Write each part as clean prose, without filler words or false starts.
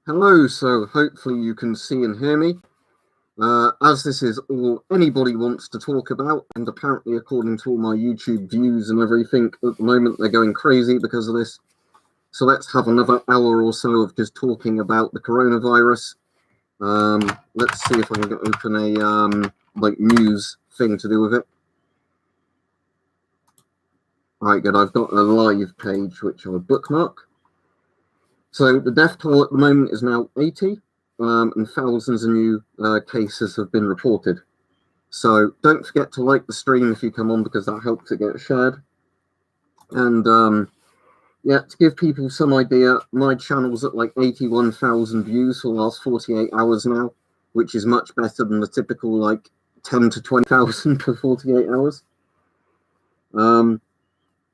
Hello, so hopefully you can see and hear me. As this is all anybody wants to talk about, and apparently according to all my YouTube views and everything, at the moment they're going crazy because of this. So let's have another hour or so of just talking about the coronavirus. Let's see if I can open a like news thing to do with it. Right, good. I've got a live page which I'll bookmark. So the death toll at the moment is now 80. And thousands of new cases have been reported. So don't forget to like the stream if you come on, because that helps it get shared. And yeah, to give people some idea, my channel's at like 81,000 views for the last 48 hours now, which is much better than the typical like 10 to 20,000 per 48 hours.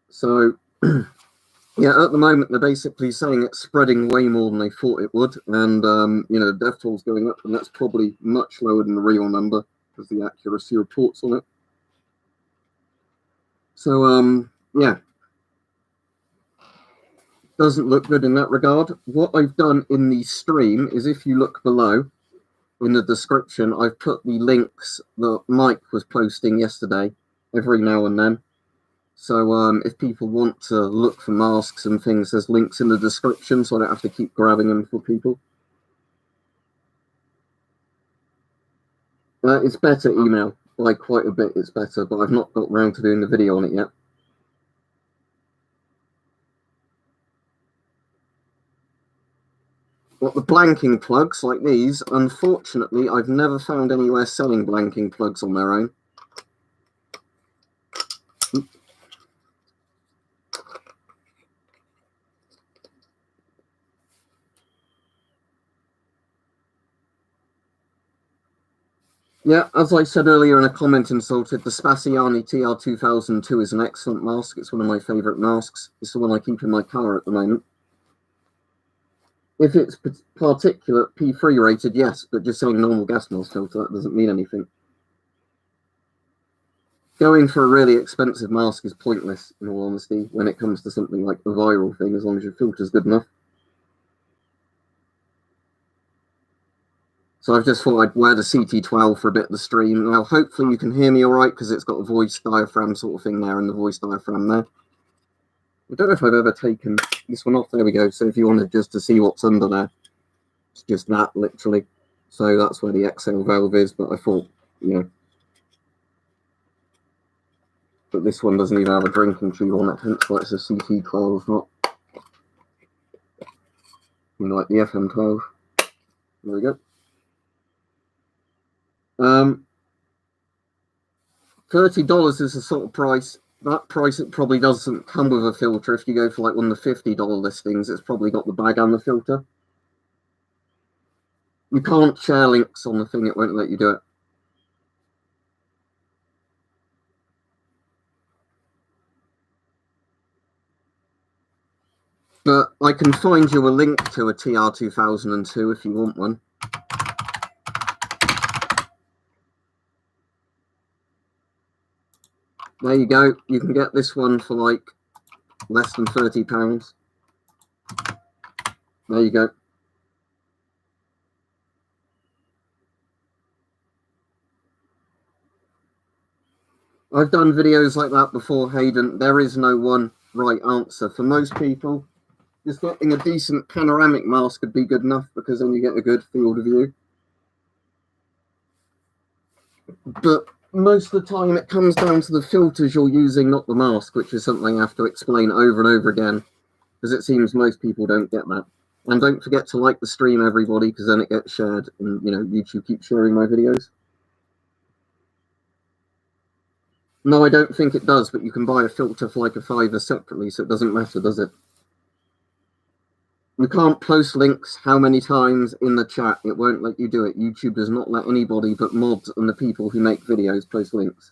So yeah, at the moment they're basically saying it's spreading way more than they thought it would, and you know, the death toll's going up, and that's probably much lower than the real number because the accuracy reports on it. So yeah, doesn't look good in that regard. What I've done in the stream is, if you look below in the description, I've put the links that Mike was posting yesterday every now and then. So if people want to look for masks and things, there's links in the description, so I don't have to keep grabbing them for people. It's better email, by quite a bit it's better, but I've not got round to doing the video on it yet. But the blanking plugs like these, unfortunately, I've never found anywhere selling blanking plugs on their own. Yeah, as I said earlier in a comment insulted, the Spaziani TR2002 is an excellent mask. It's one of my favourite masks. It's the one I keep in my car at the moment. If it's particulate P3 rated, yes, but just saying normal gas mask filter, that doesn't mean anything. Going for a really expensive mask is pointless, in all honesty, when it comes to something like a viral thing, as long as your filter's good enough. So I've just thought I'd wear the CT12 for a bit of the stream. Now, hopefully you can hear me all right, because it's got a voice diaphragm sort of thing there and the voice diaphragm there. I don't know if I've ever taken this one off. There we go. So if you wanted just to see what's under there, it's just that, literally. So that's where the exhale valve is, but I thought, you know. But this one doesn't even have a drinking tube on it, hence why it's a CT12, not like the FM12. There we go. $30 is the sort of price. That price, it probably doesn't come with a filter. If you go for like one of the $50 listings, it's probably got the bag and the filter. You can't share links on the thing, it won't let you do it. But I can find you a link to a TR2002 if you want one. There you go. You can get this one for like less than £30. There you go. I've done videos like that before, Hayden. There is no one right answer. For most people, just getting a decent panoramic mask would be good enough, because then you get a good field of view. But most of the time it comes down to the filters you're using, not the mask, which is something I have to explain over and over again, because it seems most people don't get that. And don't forget to like the stream, everybody, because then it gets shared, and you know, YouTube keeps sharing my videos. No, I don't think it does, but you can buy a filter for like a $5 separately, so it doesn't matter, does it? You can't post links how many times in the chat. It won't let you do it. YouTube does not let anybody but mods and the people who make videos post links.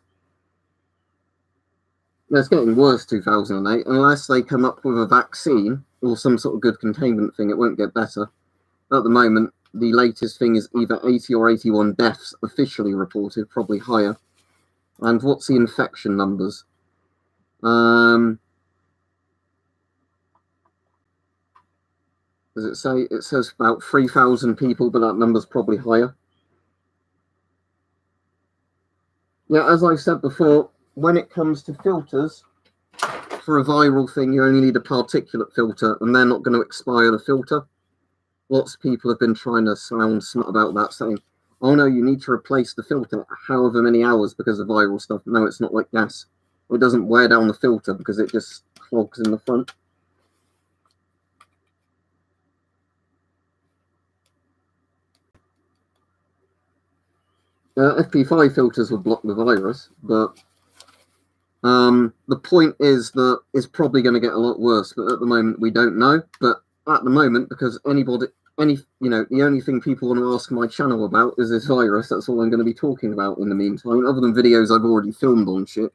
It's getting worse, 2008. Unless they come up with a vaccine or some sort of good containment thing, it won't get better. At the moment, the latest thing is either 80 or 81 deaths officially reported, probably higher. And what's the infection numbers? There's does it say? It says about 3,000 people, but that number's probably higher. Yeah, as I said before, when it comes to filters, for a viral thing, you only need a particulate filter, and they're not going to expire the filter. Lots of people have been trying to sound smart about that, saying, oh no, you need to replace the filter however many hours because of viral stuff. No, it's not like gas. It doesn't wear down the filter because it just clogs in the front. FP5 filters will block the virus, but the point is that it's probably going to get a lot worse, but at the moment we don't know. But at the moment, because the only thing people want to ask my channel about is this virus, that's all I'm going to be talking about in the meantime, other than videos I've already filmed on shit,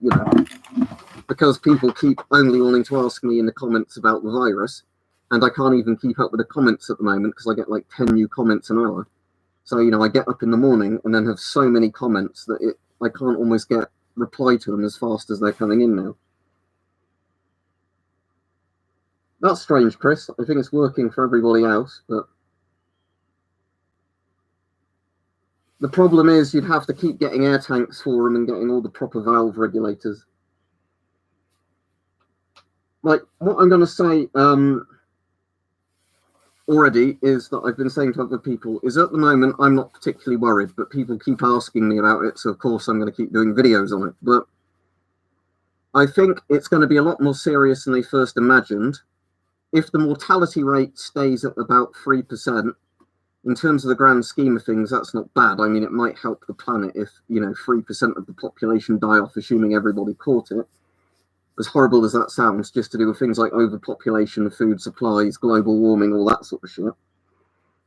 because people keep only wanting to ask me in the comments about the virus, and I can't even keep up with the comments at the moment because I get like 10 new comments an hour. So, I get up in the morning and then have so many comments that I can't almost get reply to them as fast as they're coming in now. That's strange, Chris. I think it's working for everybody else, but the problem is you'd have to keep getting air tanks for them and getting all the proper valve regulators. Like, what I'm going to say already is that I've been saying to other people is at the moment I'm not particularly worried, but people keep asking me about it, so of course I'm going to keep doing videos on it. But I think it's going to be a lot more serious than they first imagined. If the mortality rate stays at about 3%, in terms of the grand scheme of things, that's not bad. I mean, it might help the planet if 3% of the population die off, assuming everybody caught it. As horrible as that sounds, just to do with things like overpopulation, food supplies, global warming, all that sort of shit.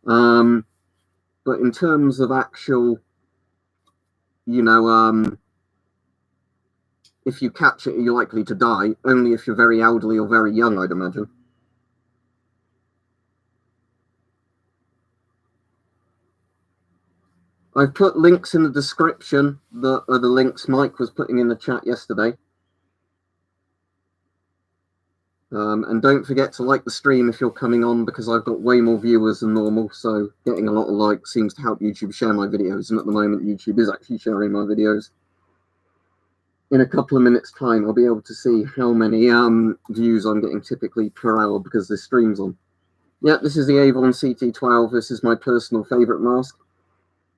But in terms of actual, if you catch it, you're likely to die, only if you're very elderly or very young, I'd imagine. I've put links in the description that are the links Mike was putting in the chat yesterday. And don't forget to like the stream if you're coming on, because I've got way more viewers than normal, so getting a lot of likes seems to help YouTube share my videos, and at the moment YouTube is actually sharing my videos. In a couple of minutes time I'll be able to see how many views I'm getting typically per hour because this stream's on. Yeah, this is the Avon CT12. This is my personal favourite mask.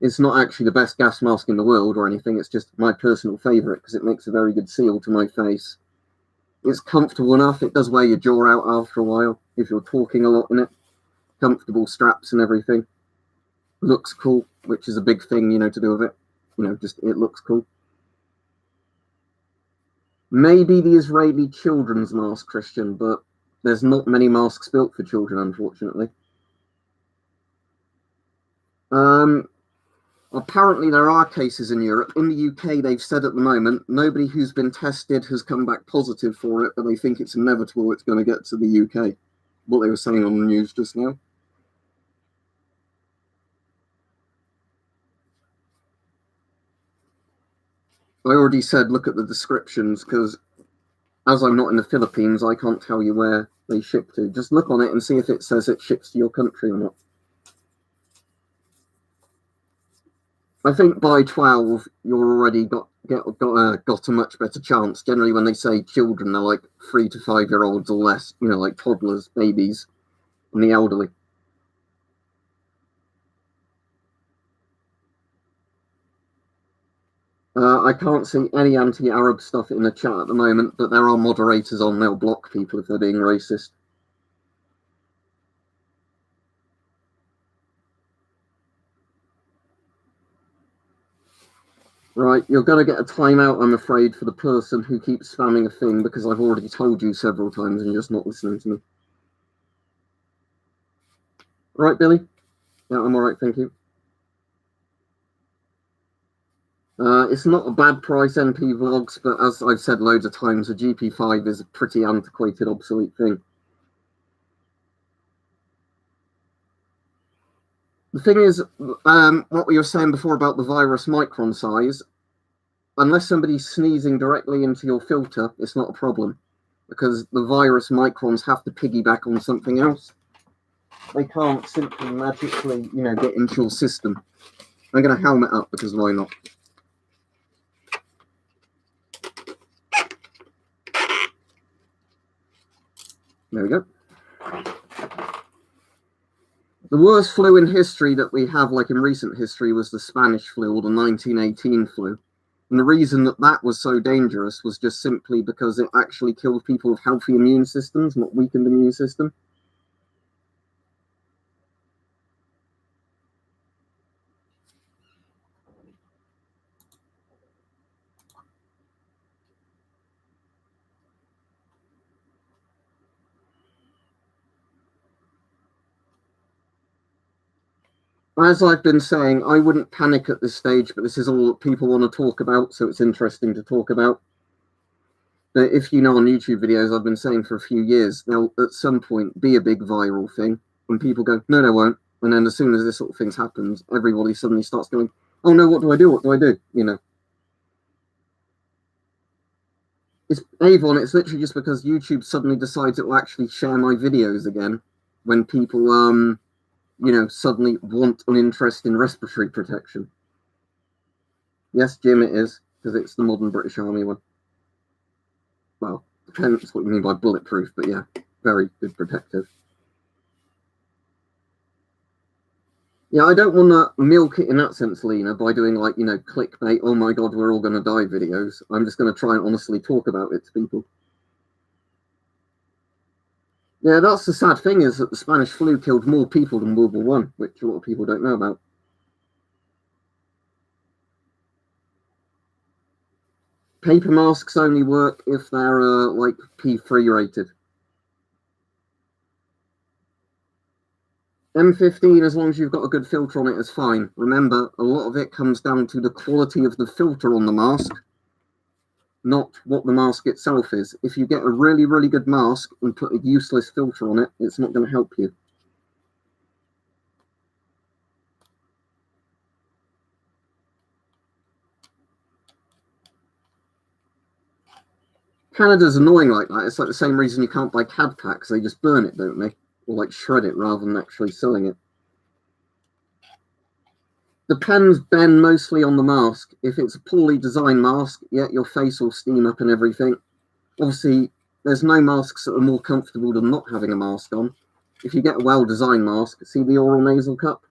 It's not actually the best gas mask in the world or anything, it's just my personal favourite because it makes a very good seal to my face. It's comfortable enough. It does wear your jaw out after a while if you're talking a lot in it. Comfortable straps and everything. Looks cool, which is a big thing, to do with it. Just it looks cool. Maybe the Israeli children's mask, Christian, but there's not many masks built for children, unfortunately. Apparently there are cases in Europe. In the UK, they've said at the moment, nobody who's been tested has come back positive for it, but they think it's inevitable it's going to get to the UK. What they were saying on the news just now. I already said look at the descriptions, because as I'm not in the Philippines, I can't tell you where they ship to. Just look on it and see if it says it ships to your country or not. I think by 12, you're already got a much better chance. Generally, when they say children, they're like 3 to 5 year olds or less, like toddlers, babies, and the elderly. I can't see any anti-Arab stuff in the chat at the moment, but there are moderators on. They'll block people if they're being racist. Right, you're going to get a timeout, I'm afraid, for the person who keeps spamming a thing, because I've already told you several times and you're just not listening to me. Right, Billy? Yeah, I'm all right, thank you. It's not a bad price, NP Vlogs, but as I've said loads of times, a GP5 is a pretty antiquated, obsolete thing. The thing is, what we were saying before about the virus micron size, unless somebody's sneezing directly into your filter, it's not a problem, because the virus microns have to piggyback on something else. they can't simply magically, you know, get into your system. I'm going to helmet up because why not? There we go. The worst flu in history that we have, like in recent history, was the Spanish flu or the 1918 flu. And the reason that that was so dangerous was just simply because it actually killed people with healthy immune systems, not weakened immune system. As I've been saying, I wouldn't panic at this stage, but this is all that people want to talk about, so it's interesting to talk about. But if you know on YouTube videos, I've been saying for a few years, they'll at some point be a big viral thing, and people go, no, they won't. And then as soon as this sort of thing happens, everybody suddenly starts going, oh no, what do I do? What do I do? You know. It's Avon, it's literally just because YouTube suddenly decides it will actually share my videos again when people you know, suddenly want an interest in respiratory protection. Yes, Jim, it is, because it's the modern British Army one. Well, depends what you mean by bulletproof, but yeah, very good protective. Yeah, I don't want to milk it in that sense, Lena, by doing like, you know, clickbait, oh my God, we're all going to die videos. I'm just going to try and honestly talk about it to people. Yeah, that's the sad thing, is that the Spanish flu killed more people than World War I, which a lot of people don't know about. Paper masks only work if they're like P3 rated. M15, as long as you've got a good filter on it, is fine. Remember, a lot of it comes down to the quality of the filter on the mask, not what the mask itself is. If you get a really, really good mask and put a useless filter on it, it's not going to help you. Canada's annoying like that. It's like the same reason you can't buy cad packs. They just burn it, don't they? Or like shred it rather than actually selling it. Depends, Ben, mostly on the mask. If it's a poorly designed mask, yeah, your face will steam up and everything. Obviously, there's no masks that are more comfortable than not having a mask on. If you get a well-designed mask, see the oral nasal cup?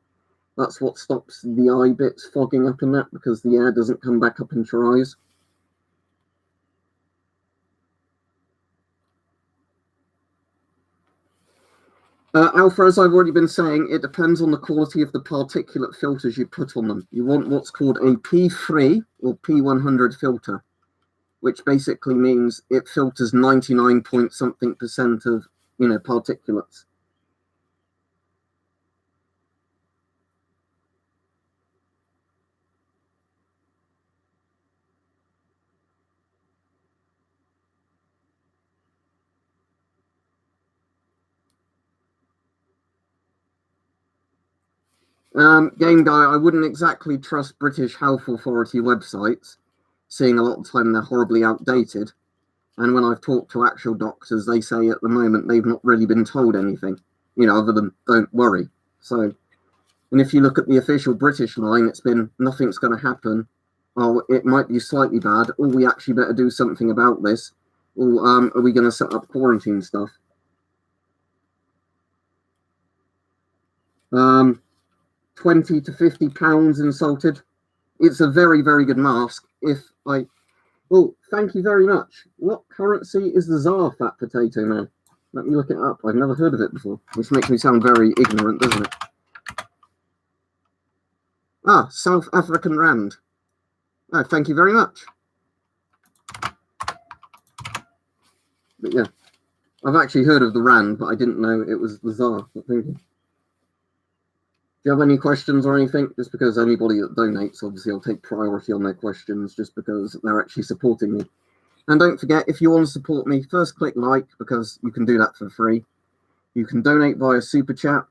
That's what stops the eye bits fogging up in that, because the air doesn't come back up into your eyes. Alpha, as I've already been saying, it depends on the quality of the particulate filters you put on them. You want what's called a P3 or P100 filter, which basically means it filters 99 point something percent of, you know, particulates. Game Guy, I wouldn't exactly trust British Health Authority websites, seeing a lot of the time they're horribly outdated. And when I've talked to actual doctors, they say at the moment they've not really been told anything, you know, other than don't worry. So, and if you look at the official British line, it's been nothing's going to happen. Oh, it might be slightly bad, or we actually better do something about this. Or are we going to set up quarantine stuff? 20 to 50 pounds insulted. It's a very, very good mask. Oh, thank you very much. What currency is the Tsar fat potato now? Let me look it up. I've never heard of it before, which makes me sound very ignorant, doesn't it? Ah, South African Rand. Oh, thank you very much. But yeah, I've actually heard of the Rand, but I didn't know it was the Tsar. But thank you. Do you have any questions or anything? Just because anybody that donates, obviously, I'll take priority on their questions just because they're actually supporting me. And don't forget, if you want to support me, first click like, because you can do that for free. You can donate via Super Chat.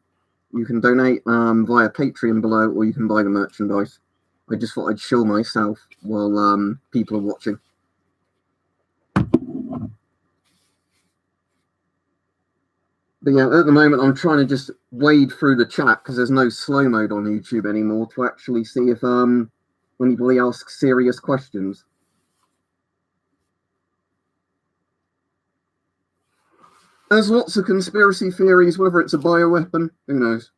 You can donate via Patreon below, or you can buy the merchandise. I just thought I'd show myself while people are watching. But yeah, at the moment, I'm trying to just wade through the chat because there's no slow mode on YouTube anymore to actually see if anybody asks serious questions. There's lots of conspiracy theories, whether it's a bioweapon, who knows.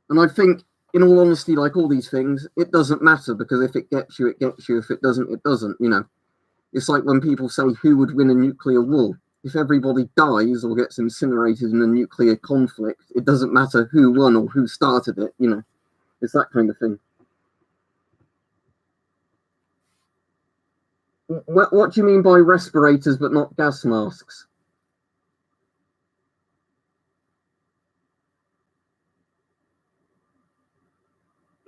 And I think, in all honesty, like all these things, it doesn't matter, because if it gets you, it gets you. If it doesn't, it doesn't, you know. It's like when people say, who would win a nuclear war? If everybody dies or gets incinerated in a nuclear conflict, it doesn't matter who won or who started it, you know. It's that kind of thing. What do you mean by respirators but not gas masks?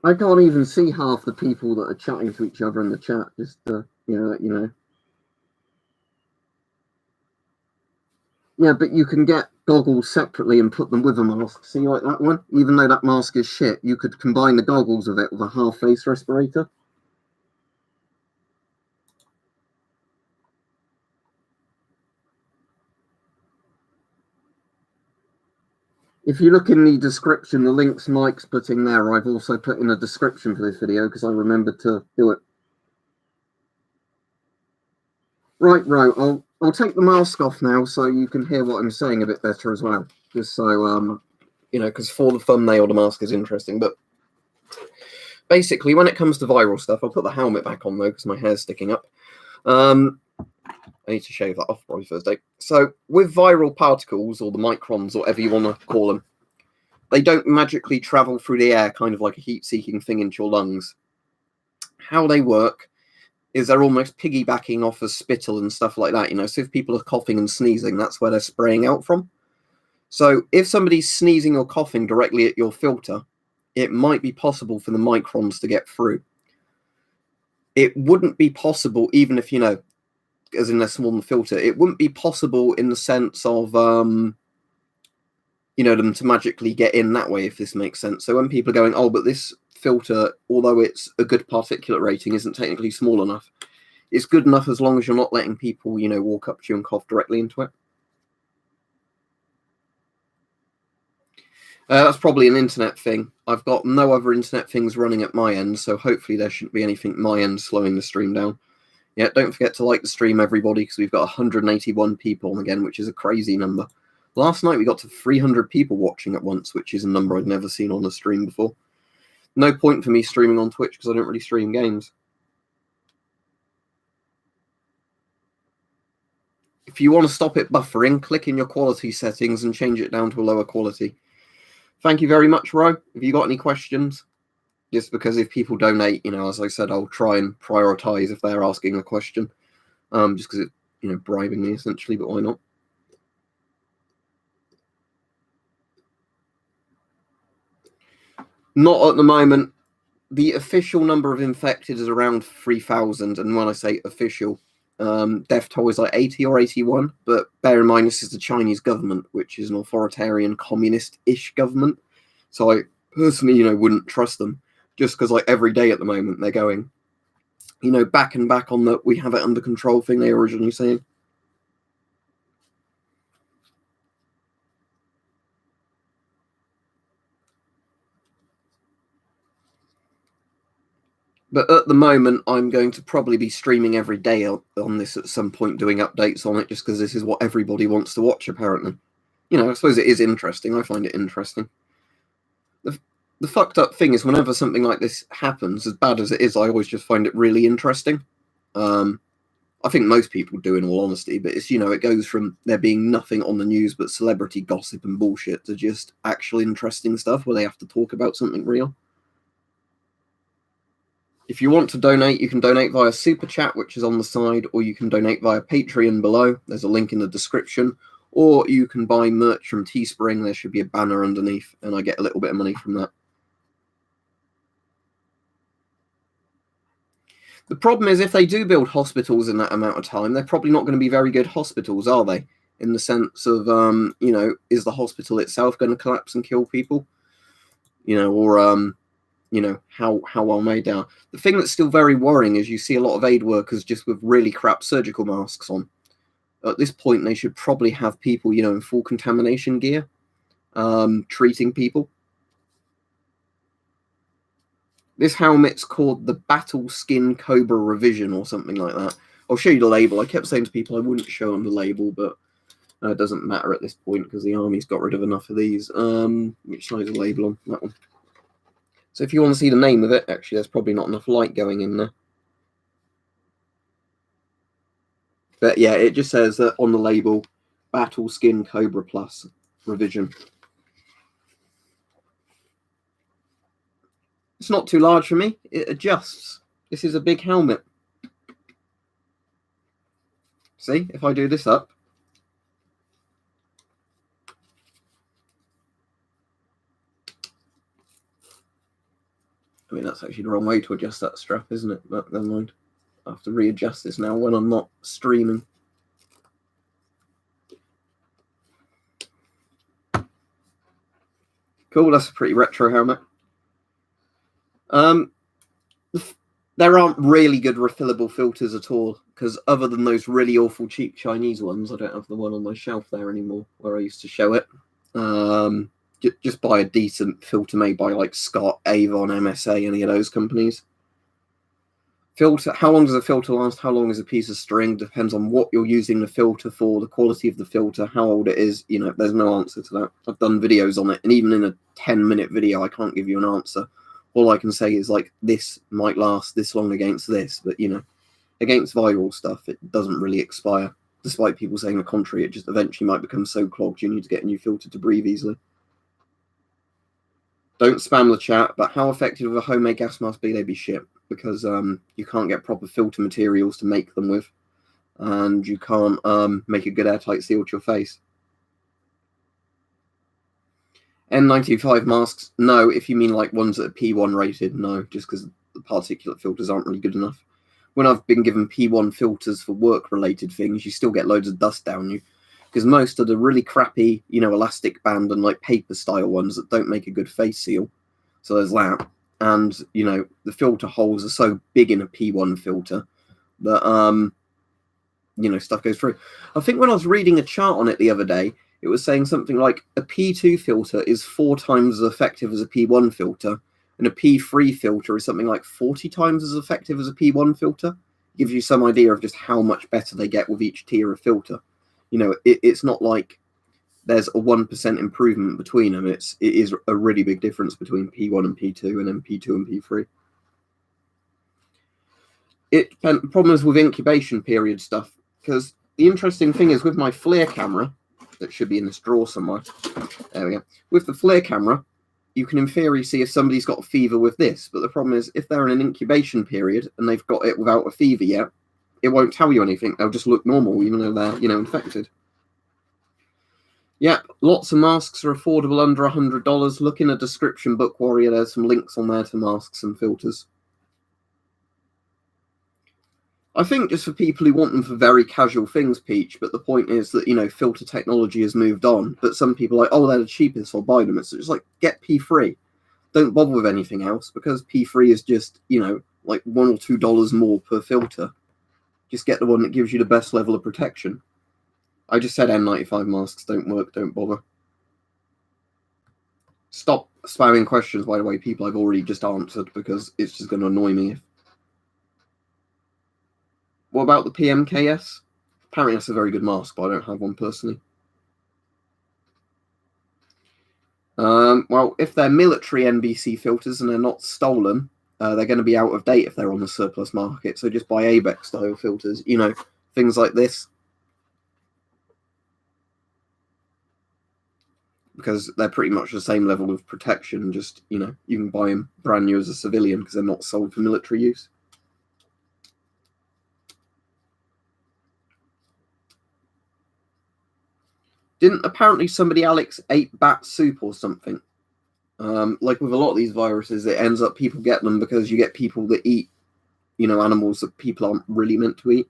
I can't even see half the people that are chatting to each other in the chat, just to, you know. Yeah, but you can get goggles separately and put them with a mask. See, like that one? Even though that mask is shit, you could combine the goggles with it with a half-face respirator. If you look in the description, the links Mike's putting there, I've also put in a description for this video because I remembered to do it. Right, Ro, I'll take the mask off now so you can hear what I'm saying a bit better as well. Just so, you know, because for the thumbnail, the mask is interesting. But basically, when it comes to viral stuff, I'll put the helmet back on, though, because my hair's sticking up. I need to shave that off probably Thursday. So with viral particles, or the microns, or whatever you want to call them, they don't magically travel through the air, kind of like a heat-seeking thing into your lungs. How they work is they're almost piggybacking off of spittle and stuff like that, you know. So if people are coughing and sneezing, that's where they're spraying out from. So if somebody's sneezing or coughing directly at your filter, it might be possible for the microns to get through. It wouldn't be possible, even if, you know, as in they're small than the filter, it wouldn't be possible in the sense of, you know, them to magically get in that way, if this makes sense. So when people are going, oh, but this filter, although it's a good particulate rating, isn't technically small enough, it's good enough as long as you're not letting people, you know, walk up to you and cough directly into it. That's probably an internet thing. I've got no other internet things running at my end, so hopefully there shouldn't be anything at my end slowing the stream down. Yeah, don't forget to like the stream, everybody, because we've got 181 people again, which is a crazy number. Last night we got to 300 people watching at once, which is a number I'd never seen on a stream before. No point for me streaming on Twitch because I don't really stream games. If you want to stop it buffering, click in your quality settings and change it down to a lower quality. Thank you very much, Ro. Have you got any questions? Just because if people donate, you know, as I said, I'll try and prioritize if they're asking a question. Just because it's, you know, bribing me essentially, but why not? Not at the moment. The official number of infected is around 3,000, and when I say official, death toll is like 80 or 81, but bear in mind this is the Chinese government, which is an authoritarian communist-ish government, so I personally, you know, wouldn't trust them, just because like every day at the moment they're going, you know, back and back on the we have it under control thing they were originally saying. But at the moment, I'm going to probably be streaming every day on this at some point, doing updates on it, just because this is what everybody wants to watch, apparently. You know, I suppose it is interesting. I find it interesting. The fucked up thing is whenever something like this happens, as bad as it is, I always just find it really interesting. I think most people do, in all honesty, but it's, you know, it goes from there being nothing on the news but celebrity gossip and bullshit to just actual interesting stuff where they have to talk about something real. If you want to donate, you can donate via Super Chat, which is on the side, or you can donate via Patreon below. There's a link in the description. Or you can buy merch from Teespring. There should be a banner underneath, and I get a little bit of money from that. The problem is if they do build hospitals in that amount of time, they're probably not going to be very good hospitals, are they? In the sense of, you know, is the hospital itself going to collapse and kill people? You know, or... you know, how well made they are. The thing that's still very worrying is you see a lot of aid workers just with really crap surgical masks on. At this point, they should probably have people, in full contamination gear, treating people. This helmet's called the Battle Skin Cobra Revision or something like that. I'll show you the label. I kept saying to people I wouldn't show them the label, but it doesn't matter at this point because the army's got rid of enough of these. Which side's the label on? That one. So if you want to see the name of it, actually, there's probably not enough light going in there. But yeah, it just says that on the label, Battle Skin Cobra Plus Revision. It's not too large for me. It adjusts. This is a big helmet. See, if I do this up. I mean, that's actually the wrong way to adjust that strap, isn't it? But never mind. I have to readjust this now when I'm not streaming. Cool, that's a pretty retro helmet. There aren't really good refillable filters at all, because other than those really awful cheap Chinese ones, I don't have the one on my shelf there anymore where I used to show it. Just buy a decent filter made by like Scott, Avon, MSA, any of those companies. Filter, how long does a filter last? How long is a piece of string? Depends on what you're using the filter for, the quality of the filter, how old it is. There's no answer to that. I've done videos on it, and even in a 10-minute video, I can't give you an answer. All I can say is, like, this might last this long against this, but, against viral stuff, it doesn't really expire. Despite people saying the contrary, it just eventually might become so clogged you need to get a new filter to breathe easily. Don't spam the chat, but how effective would a homemade gas mask be? They'd be shit, because you can't get proper filter materials to make them with, and you can't make a good airtight seal to your face. N95 masks, no. If you mean like ones that are P1 rated, no, just because the particulate filters aren't really good enough. When I've been given P1 filters for work-related things, you still get loads of dust down you, because most of the really crappy, elastic band and like paper-style ones that don't make a good face seal. So there's that. And, the filter holes are so big in a P1 filter that, stuff goes through. I think when I was reading a chart on it the other day, it was saying something like a P2 filter is 4 times as effective as a P1 filter, and a P3 filter is something like 40 times as effective as a P1 filter. It gives you some idea of just how much better they get with each tier of filter. It's not like there's a 1% improvement between them. It is a really big difference between P1 and P2 and then P2 and P3. Problems with incubation period stuff, because the interesting thing is with my FLIR camera, that should be in this drawer somewhere. There we go. With the FLIR camera, you can in theory see if somebody's got a fever with this, but the problem is if they're in an incubation period and they've got it without a fever yet, it won't tell you anything. They'll just look normal even though they're, infected. Yep, lots of masks are affordable under $100. Look in a description book, Warrior. There's some links on there to masks and filters. I think just for people who want them for very casual things, Peach, but the point is that, filter technology has moved on. But some people are like, oh, they're the cheapest, I'll buy them. It's just like, get P3. Don't bother with anything else, because P3 is just, like $1 or $2 more per filter. Just get the one that gives you the best level of protection. I just said N95 masks don't work, don't bother. Stop spamming questions, by the way, people I've already just answered, because it's just going to annoy me. What about the PMKS? Apparently that's a very good mask, but I don't have one personally. Well, if they're military NBC filters and they're not stolen, they're going to be out of date if they're on the surplus market. So just buy ABEX style filters, things like this. Because they're pretty much the same level of protection, just, you can buy them brand new as a civilian because they're not sold for military use. Didn't apparently somebody, Alex, ate bat soup or something? Like with a lot of these viruses, it ends up people get them because you get people that eat, animals that people aren't really meant to eat.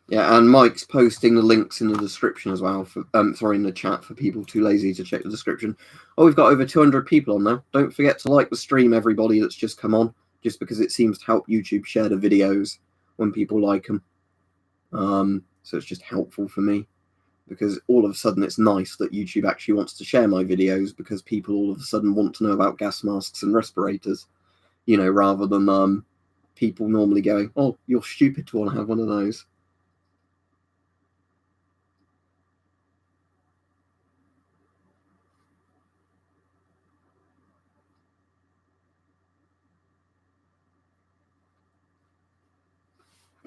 Yeah, and Mike's posting the links in the description as well. For sorry, in the chat for people too lazy to check the description. Oh, we've got over 200 people on now. Don't forget to like the stream, everybody that's just come on, just because it seems to help YouTube share the videos when people like them. So it's just helpful for me, because all of a sudden it's nice that YouTube actually wants to share my videos, because people all of a sudden want to know about gas masks and respirators, you know, rather than people normally going, oh, you're stupid to want to have one of those.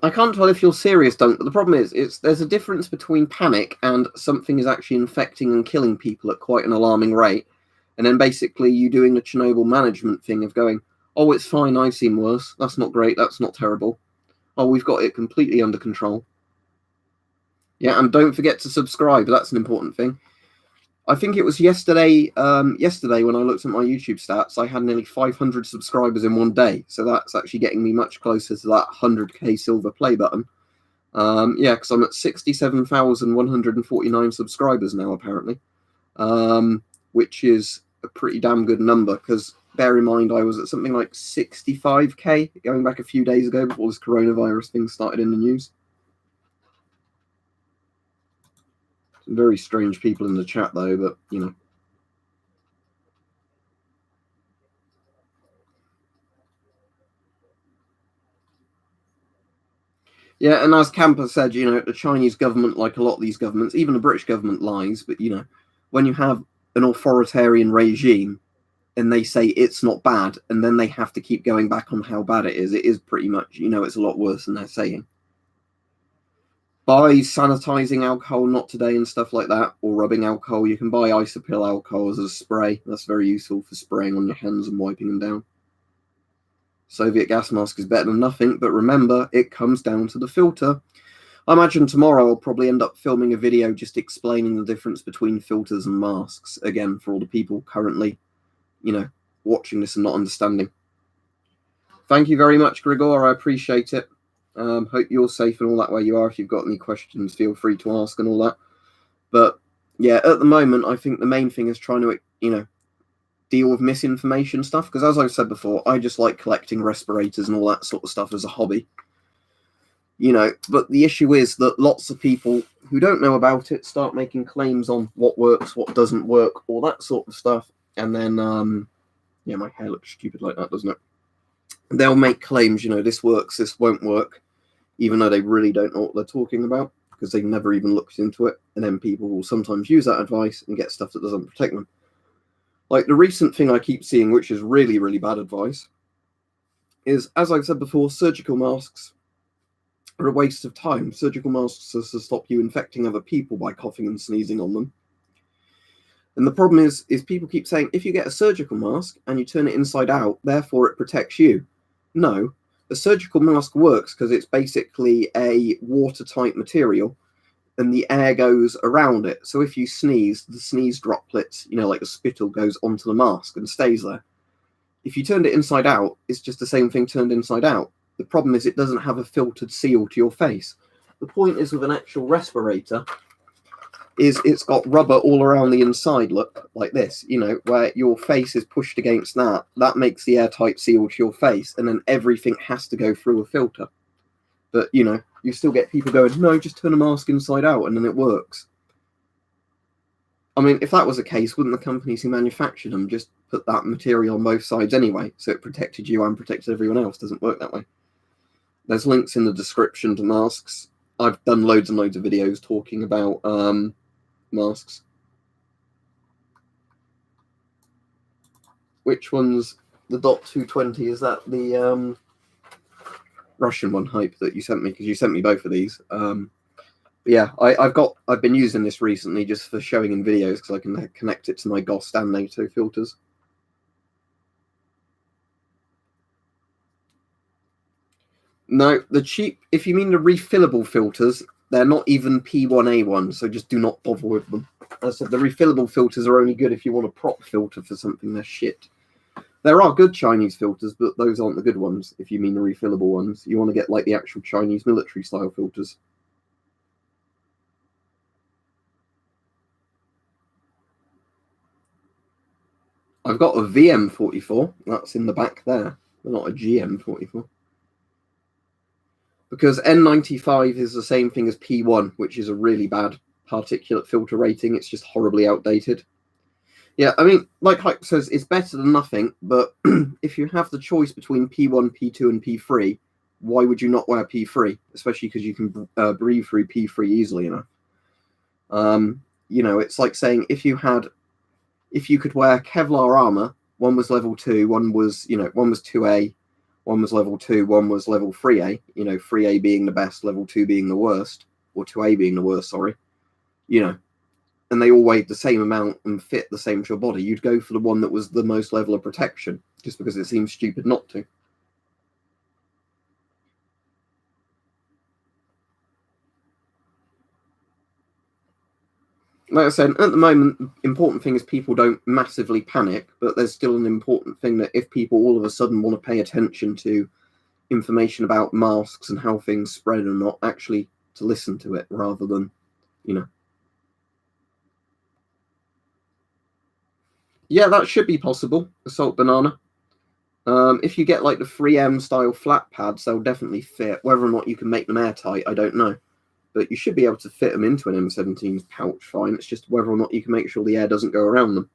I can't tell if you're serious, Dunk, but the problem is there's a difference between panic and something is actually infecting and killing people at quite an alarming rate. And then basically you doing the Chernobyl management thing of going, oh, it's fine, I've seen worse. That's not great, that's not terrible. Oh, we've got it completely under control. Yeah, and don't forget to subscribe. That's an important thing. I think it was yesterday when I looked at my YouTube stats, I had nearly 500 subscribers in one day. So that's actually getting me much closer to that 100k silver play button. Yeah, because I'm at 67,149 subscribers now, apparently, which is a pretty damn good number, because bear in mind I was at something like 65k going back a few days ago before this coronavirus thing started in the news. Some very strange people in the chat, though, but, you know. Yeah, and as Camper said, you know, the Chinese government, like a lot of these governments, even the British government lies, but, you know, when you have an authoritarian regime and they say it's not bad, and then they have to keep going back on how bad it is pretty much, you know, it's a lot worse than they're saying. Buy sanitizing alcohol, not today, and stuff like that, or rubbing alcohol. You can buy Isopil alcohol as a spray. That's very useful for spraying on your hands and wiping them down. Soviet gas mask is better than nothing, but remember, it comes down to the filter. I imagine tomorrow I'll probably end up filming a video just explaining the difference between filters and masks, again, for all the people currently, you know, watching this and not understanding. Thank you very much, Grigor. I appreciate it. Hope you're safe and all that where you are. If you've got any questions, feel free to ask and all that. But yeah, at the moment, I think the main thing is trying to, you know, deal with misinformation stuff, because as I've said before, I just like collecting respirators and all that sort of stuff as a hobby, you know. But the issue is that lots of people who don't know about it start making claims on what works, what doesn't work, all that sort of stuff, and then yeah, my hair looks stupid like that, doesn't it? They'll make claims, you know, this works, this won't work, even though they really don't know what they're talking about, because they've never even looked into it. And then people will sometimes use that advice and get stuff that doesn't protect them. Like the recent thing I keep seeing, which is really, really bad advice, is, as I've said before, surgical masks are a waste of time. Surgical masks are to stop you infecting other people by coughing and sneezing on them. And the problem is people keep saying, if you get a surgical mask and you turn it inside out, therefore it protects you. No, a surgical mask works because it's basically a watertight material and the air goes around it. So if you sneeze, the sneeze droplets, you know, like the spittle, goes onto the mask and stays there. If you turned it inside out, it's just the same thing turned inside out. The problem is it doesn't have a filtered seal to your face. The point is with an actual respirator is it's got rubber all around the inside, look, like this, you know, where your face is pushed against that. That makes the airtight seal to your face, and then everything has to go through a filter. But, you know, you still get people going, no, just turn a mask inside out, and then it works. I mean, if that was the case, wouldn't the companies who manufacture them just put that material on both sides anyway, so it protected you and protected everyone else? It doesn't work that way. There's links in the description to masks. I've done loads and loads of videos talking about masks. Which one's the DOT 220? Is that the Russian one, Hype, that you sent me? Because you sent me both of these. Yeah, I've been using this recently just for showing in videos, because I can connect it to my GOST and NATO filters. No, the cheap, if you mean the refillable filters, they're not even P1A1, so just do not bother with them. As I said, the refillable filters are only good if you want a prop filter for something. They're shit. There are good Chinese filters, but those aren't the good ones, if you mean the refillable ones. You want to get like the actual Chinese military style filters. I've got a VM44. That's in the back there, but not a GM44. Because N95 is the same thing as P1, which is a really bad particulate filter rating. It's just horribly outdated. Yeah, I mean, like Hype says, it's better than nothing, but if you have the choice between P1, P2, and P3, why would you not wear P3? Especially because you can breathe through P3 easily enough. You know, it's like saying if you could wear Kevlar armor, one was level 2, one was 2A, one was level 2, one was level 3A, 3A being the best, level 2 being the worst, or 2A being the worst, sorry, and they all weighed the same amount and fit the same to your body, you'd go for the one that was the most level of protection, just because it seems stupid not to. Like I said, at the moment, the important thing is people don't massively panic, but there's still an important thing that if people all of a sudden want to pay attention to information about masks and how things spread and not actually to listen to it rather than, Yeah, that should be possible, Assault Banana. If you get like the 3M style flat pads, they'll definitely fit. Whether or not you can make them airtight, I don't know. But you should be able to fit them into an M17's pouch fine. It's just whether or not you can make sure the air doesn't go around them.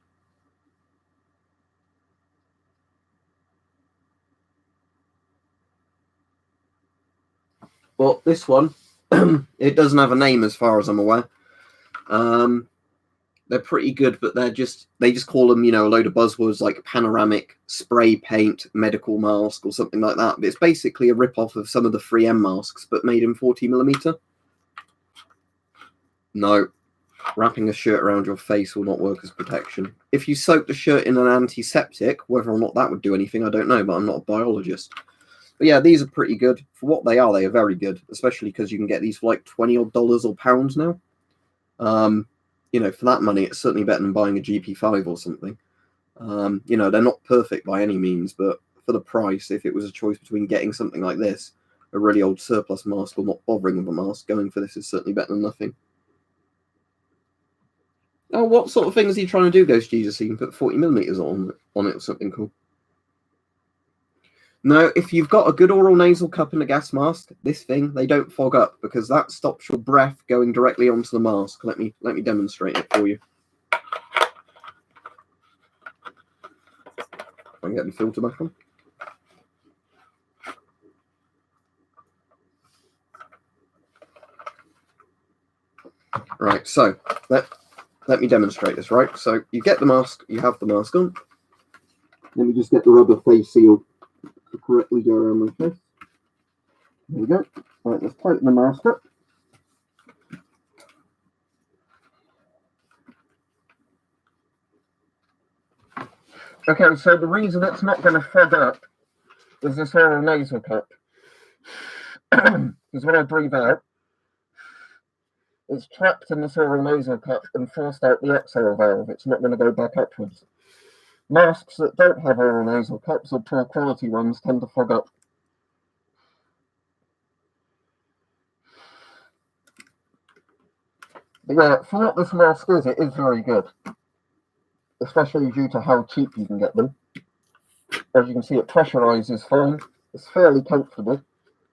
But this one, it doesn't have a name as far as I'm aware. They're pretty good, but they just call them, a load of buzzwords like panoramic, spray paint, medical mask, or something like that. But it's basically a rip-off of some of the 3M masks, but made in 40mm. No, wrapping a shirt around your face will not work as protection. If you soak the shirt in an antiseptic, whether or not that would do anything, I don't know, but I'm not a biologist. But yeah, these are pretty good. For what they are very good, especially because you can get these for like $20 or pounds now. For that money, it's certainly better than buying a GP5 or something. They're not perfect by any means, but for the price, if it was a choice between getting something like this, a really old surplus mask, or not bothering with a mask, going for this is certainly better than nothing. Oh, what sort of thing is he trying to do, Ghost Jesus? So you can put 40mm on it or something cool. No, if you've got a good oral nasal cup and a gas mask, this thing, they don't fog up because that stops your breath going directly onto the mask. Let me demonstrate it for you. I'm getting the filter back on. Right, so let me demonstrate this, right? So you get the mask, you have the mask on. Let me just get the rubber face seal to correctly go around my face. There we go. Right, let's tighten the mask up. Okay, so the reason it's not going to fog up is this oral nasal cup. Because when I breathe out, it's trapped in this oral nasal cup and forced out the exhale valve. It's not going to go back upwards. Masks that don't have oral nasal cups, or poor quality ones, tend to fog up. But yeah, for what this mask is, it is very good. Especially due to how cheap you can get them. As you can see, it pressurizes fine. It's fairly comfortable.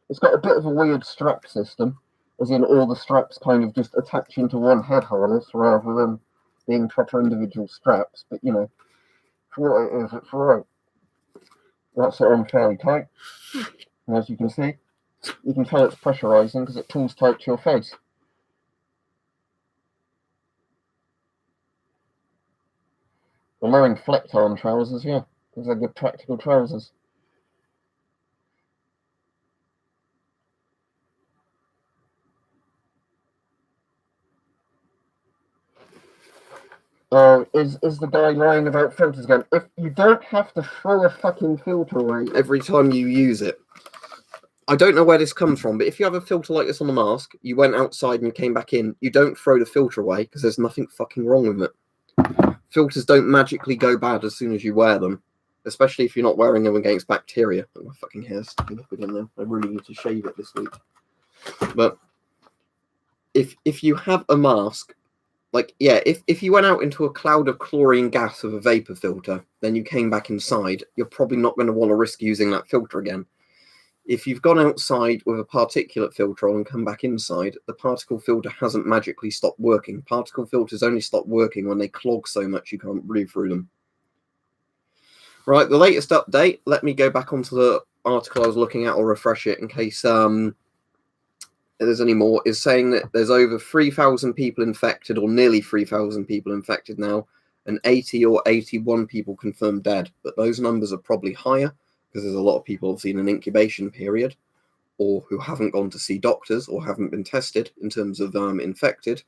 It's got a bit of a weird strap system, as in all the straps kind of just attach into one head harness rather than being proper individual straps. But, for what it is, it's alright. That's it on fairly tight. And as you can see, you can tell it's pressurizing because it pulls tight to your face. I'm wearing flecked arm trousers, yeah. These are good practical trousers. Is the guy lying about filters again? If you don't have to throw a fucking filter away every time you use it. I don't know where this comes from, but if you have a filter like this on the mask, you went outside and you came back in, you don't throw the filter away because there's nothing fucking wrong with it. Filters don't magically go bad as soon as you wear them, especially if you're not wearing them against bacteria. Oh, my fucking hair's sticking up again now. I really need to shave it this week. But if you have a mask like, yeah, if you went out into a cloud of chlorine gas with a vapor filter, then you came back inside, you're probably not going to want to risk using that filter again. If you've gone outside with a particulate filter on and come back inside, the particle filter hasn't magically stopped working. Particle filters only stop working when they clog so much you can't breathe through them. Right, the latest update, let me go back onto the article I was looking at or refresh it in case there's any more, is saying that there's over 3,000 people infected, or nearly 3,000 people infected now, and 80 or 81 people confirmed dead. But those numbers are probably higher because there's a lot of people obviously in an incubation period, or who haven't gone to see doctors or haven't been tested in terms of infected.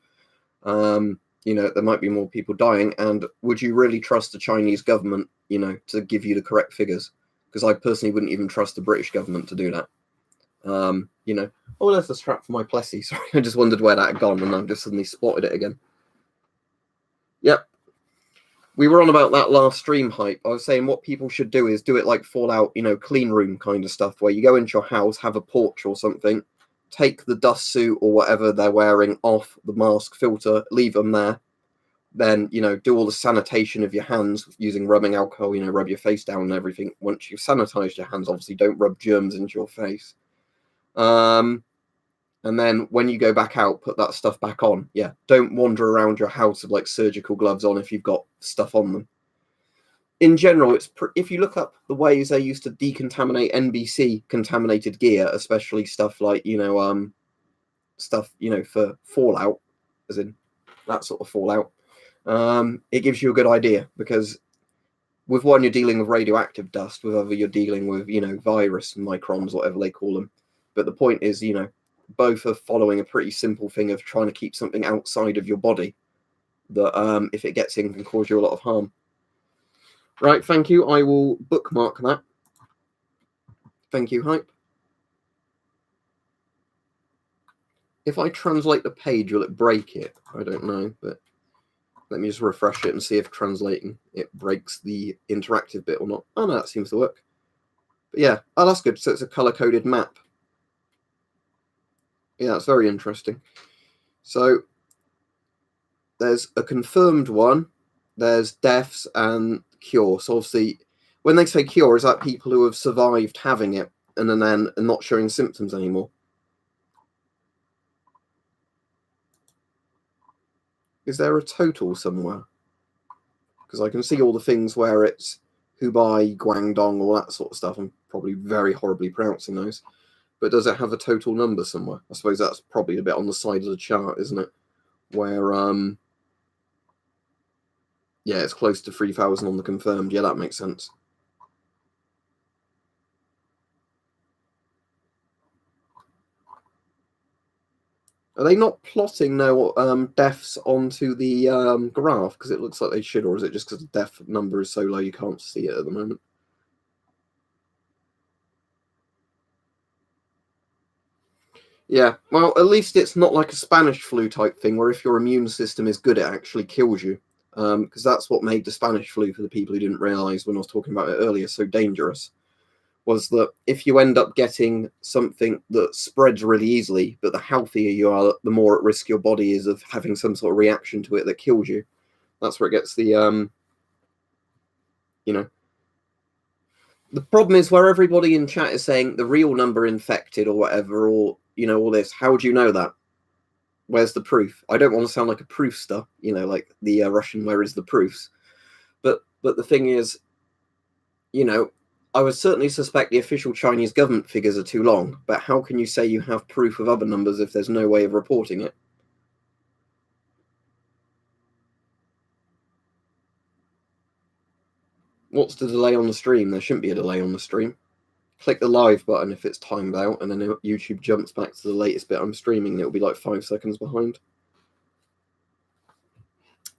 You know, there might be more people dying. And would you really trust the Chinese government, you know, to give you the correct figures? Because I personally wouldn't even trust the British government to do that. You know, oh, there's the strap for my Plessy. Sorry, I just wondered where that had gone, and I've just suddenly spotted it again. Yep. We were on about that last stream hype. I was saying what people should do is do it like Fallout, you know, clean room kind of stuff, where you go into your house, have a porch or something, take the dust suit or whatever they're wearing off, the mask filter, leave them there. Then, you know, do all the sanitation of your hands using rubbing alcohol, you know, rub your face down and everything. Once you've sanitized your hands, obviously don't rub germs into your face. And then when you go back out, put that stuff back on. Yeah, don't wander around your house with like surgical gloves on if you've got stuff on them. In general, it's if you look up the ways they used to decontaminate NBC contaminated gear, especially stuff like, you know, stuff, you know, for fallout, as in that sort of fallout, it gives you a good idea, because with one, you're dealing with radioactive dust, with other, you're dealing with, you know, virus and microns, whatever they call them. But the point is, you know, both are following a pretty simple thing of trying to keep something outside of your body that, if it gets in, can cause you a lot of harm. Right, thank you. I will bookmark that. Thank you, Hype. If I translate the page, will it break it? I don't know, but let me just refresh it and see if translating it breaks the interactive bit or not. Oh, no, that seems to work. But yeah, oh, that's good. So it's a color-coded map. Yeah, that's very interesting. So there's a confirmed one, there's deaths and cure. So obviously, when they say cure, is that people who have survived having it and then not showing symptoms anymore? Is there a total somewhere? Because I can see all the things where it's Hubei, Guangdong, all that sort of stuff. I'm probably very horribly pronouncing those. But does it have a total number somewhere? I suppose that's probably a bit on the side of the chart, isn't it? Where, yeah, it's close to 3,000 on the confirmed. Yeah, that makes sense. Are they not plotting no deaths onto the graph? Because it looks like they should, or is it just because the death number is so low you can't see it at the moment? Yeah, well, at least it's not like a Spanish flu type thing where if your immune system is good, it actually kills you. Because that's what made the Spanish flu, for the people who didn't realize when I was talking about it earlier, so dangerous, was that if you end up getting something that spreads really easily, but the healthier you are, the more at risk your body is of having some sort of reaction to it that kills you. That's where it gets the, you know, the problem is where everybody in chat is saying the real number infected or whatever, or, you know, all this. How do you know that? Where's the proof? I don't want to sound like a proofster, you know, like the Russian, where is the proofs? But the thing is, you know, I would certainly suspect the official Chinese government figures are too long, but how can you say you have proof of other numbers if there's no way of reporting it? What's the delay on the stream? There shouldn't be a delay on the stream. Click the live button if it's timed out, and then YouTube jumps back to the latest bit I'm streaming, and it'll be like 5 seconds behind.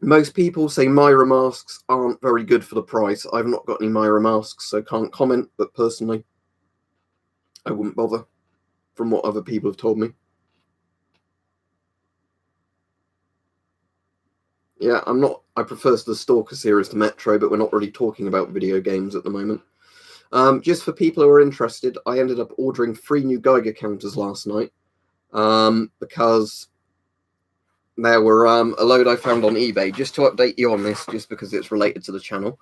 Most people say Myra masks aren't very good for the price. I've not got any Myra masks, so can't comment, but personally, I wouldn't bother, from what other people have told me. Yeah, I prefer the Stalker series to Metro, but we're not really talking about video games at the moment. Just for people who are interested, I ended up ordering 3 new Geiger counters last night, because there were a load I found on eBay. Just to update you on this, just because it's related to the channel.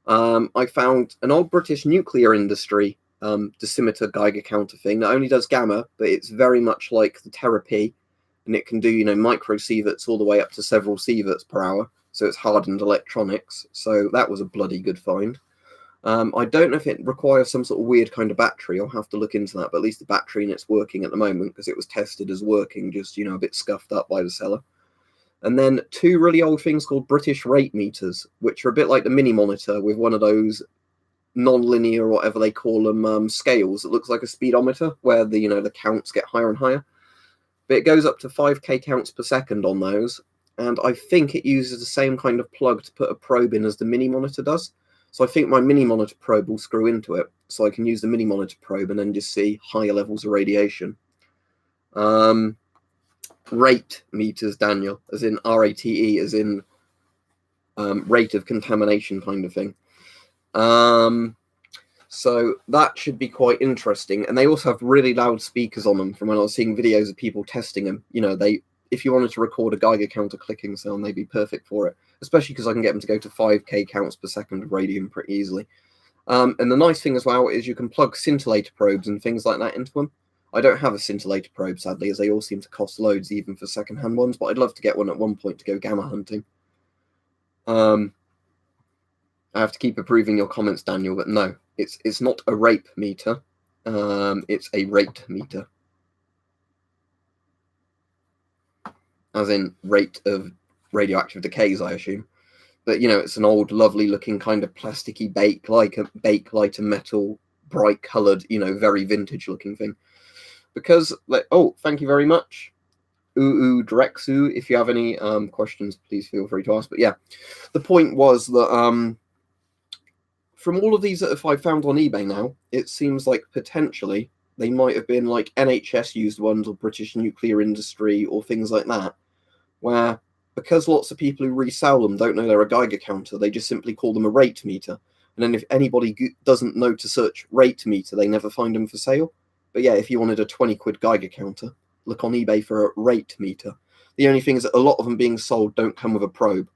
I found an old British nuclear industry decimeter Geiger counter thing that only does gamma, but it's very much like the Therapy, and it can do, you know, micro sieverts all the way up to several sieverts per hour. So it's hardened electronics. So that was a bloody good find. I don't know if it requires some sort of weird kind of battery. I'll have to look into that, but at least the battery in it's working at the moment because it was tested as working, just, you know, a bit scuffed up by the seller. And then 2 really old things called British rate meters, which are a bit like the mini monitor with one of those non-linear or whatever they call them scales. It looks like a speedometer where the, you know, the counts get higher and higher. But it goes up to 5k counts per second on those. And I think it uses the same kind of plug to put a probe in as the mini monitor does. So I think my mini monitor probe will screw into it, so I can use the mini monitor probe and then just see higher levels of radiation. Rate meters, Daniel, as in RATE, as in rate of contamination kind of thing. So that should be quite interesting. And they also have really loud speakers on them from when I was seeing videos of people testing them. You know, if you wanted to record a Geiger counter clicking sound, they'd be perfect for it, especially because I can get them to go to 5k counts per second of radium pretty easily. And the nice thing as well is you can plug scintillator probes and things like that into them. I don't have a scintillator probe, sadly, as they all seem to cost loads, even for second-hand ones, but I'd love to get one at one point to go gamma hunting. I have to keep approving your comments, Daniel, but no, it's not a rape meter. It's a rate meter. As in rate of radioactive decays, I assume. But, you know, it's an old, lovely-looking kind of plasticky bakelite and metal, bright-coloured, you know, very vintage-looking thing. Because, like, oh, thank you very much, Drexu. If you have any questions, please feel free to ask. But yeah, the point was that from all of these that I found on eBay now, it seems like potentially they might have been like NHS used ones or British nuclear industry or things like that, where because lots of people who resell them don't know they're a Geiger counter, they just simply call them a rate meter. And then if anybody doesn't know to search rate meter, they never find them for sale. But yeah, if you wanted a 20 quid Geiger counter, look on eBay for a rate meter. The only thing is that a lot of them being sold don't come with a probe.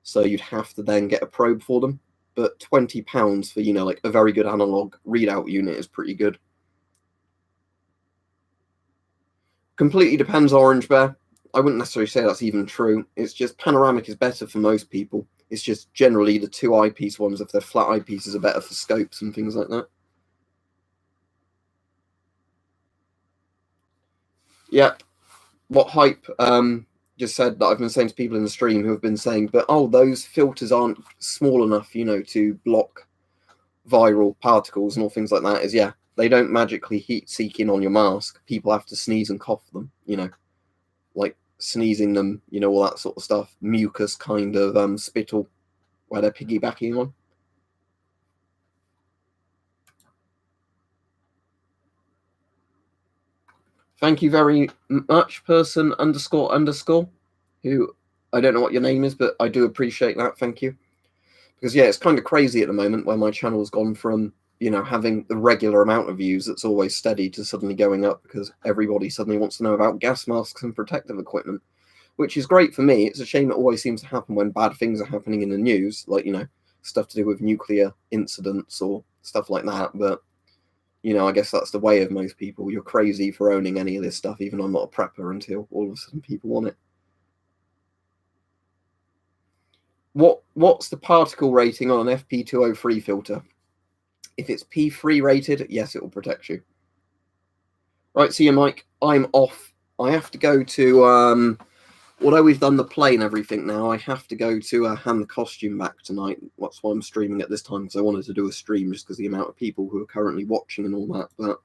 So you'd have to then get a probe for them. But £20 for, you know, like a very good analog readout unit is pretty good. Completely depends, Orange Bear. I wouldn't necessarily say that's even true. It's just panoramic is better for most people. It's just generally the 2 eyepiece ones, if they're flat eyepieces, are better for scopes and things like that. Yeah, what Hype just said that I've been saying to people in the stream who have been saying, but oh, those filters aren't small enough, you know, to block viral particles and all things like that, is yeah, they don't magically heat seek in on your mask. People have to sneeze and cough them, you know, like sneezing them, you know, all that sort of stuff, mucus kind of spittle where they're piggybacking on. Thank you very much, person __, who I don't know what your name is, but I do appreciate that. Thank you. Because yeah, it's kind of crazy at the moment where my channel's gone from, you know, having the regular amount of views that's always steady to suddenly going up because everybody suddenly wants to know about gas masks and protective equipment, which is great for me. It's a shame it always seems to happen when bad things are happening in the news, like, you know, stuff to do with nuclear incidents or stuff like that. But, you know, I guess that's the way of most people. You're crazy for owning any of this stuff, even though I'm not a prepper, until all of a sudden people want it. What's the particle rating on an FP203 filter? If it's P3 rated, yes, it will protect you. Right, see you, Mike. I'm off. I have to go to, although we've done the play and everything now, I have to go to hand the costume back tonight. That's why I'm streaming at this time, because I wanted to do a stream just because the amount of people who are currently watching and all that. But,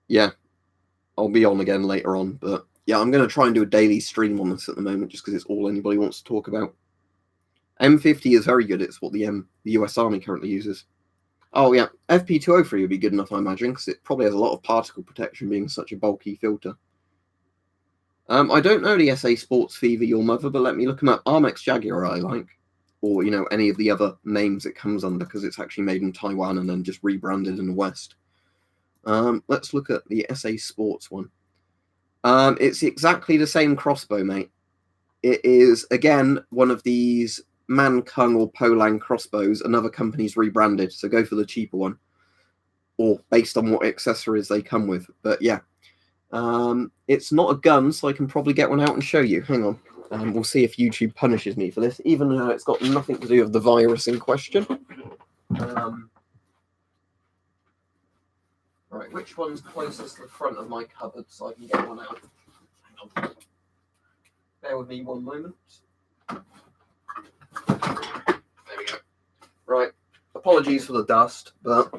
yeah, I'll be on again later on. But, yeah, I'm going to try and do a daily stream on this at the moment, just because it's all anybody wants to talk about. M50 is very good. It's what the US Army currently uses. Oh, yeah. FP203 would be good enough, I imagine, because it probably has a lot of particle protection being such a bulky filter. I don't know the SA Sports Fever Your Mother, but let me look them up. Armex Jaguar I like. Or, you know, any of the other names it comes under, because it's actually made in Taiwan and then just rebranded in the West. Let's look at the SA Sports one. It's exactly the same crossbow, mate. It is, again, one of these Mankung or Polang crossbows. Another company's rebranded, so go for the cheaper one, or based on what accessories they come with. But yeah, it's not a gun, so I can probably get one out and show you. Hang on. We'll see if YouTube punishes me for this, even though it's got nothing to do with the virus in question. Right, which one's closest to the front of my cupboard so I can get one out? Hang on. Bear with me one moment. There we go. Right, apologies for the dust, but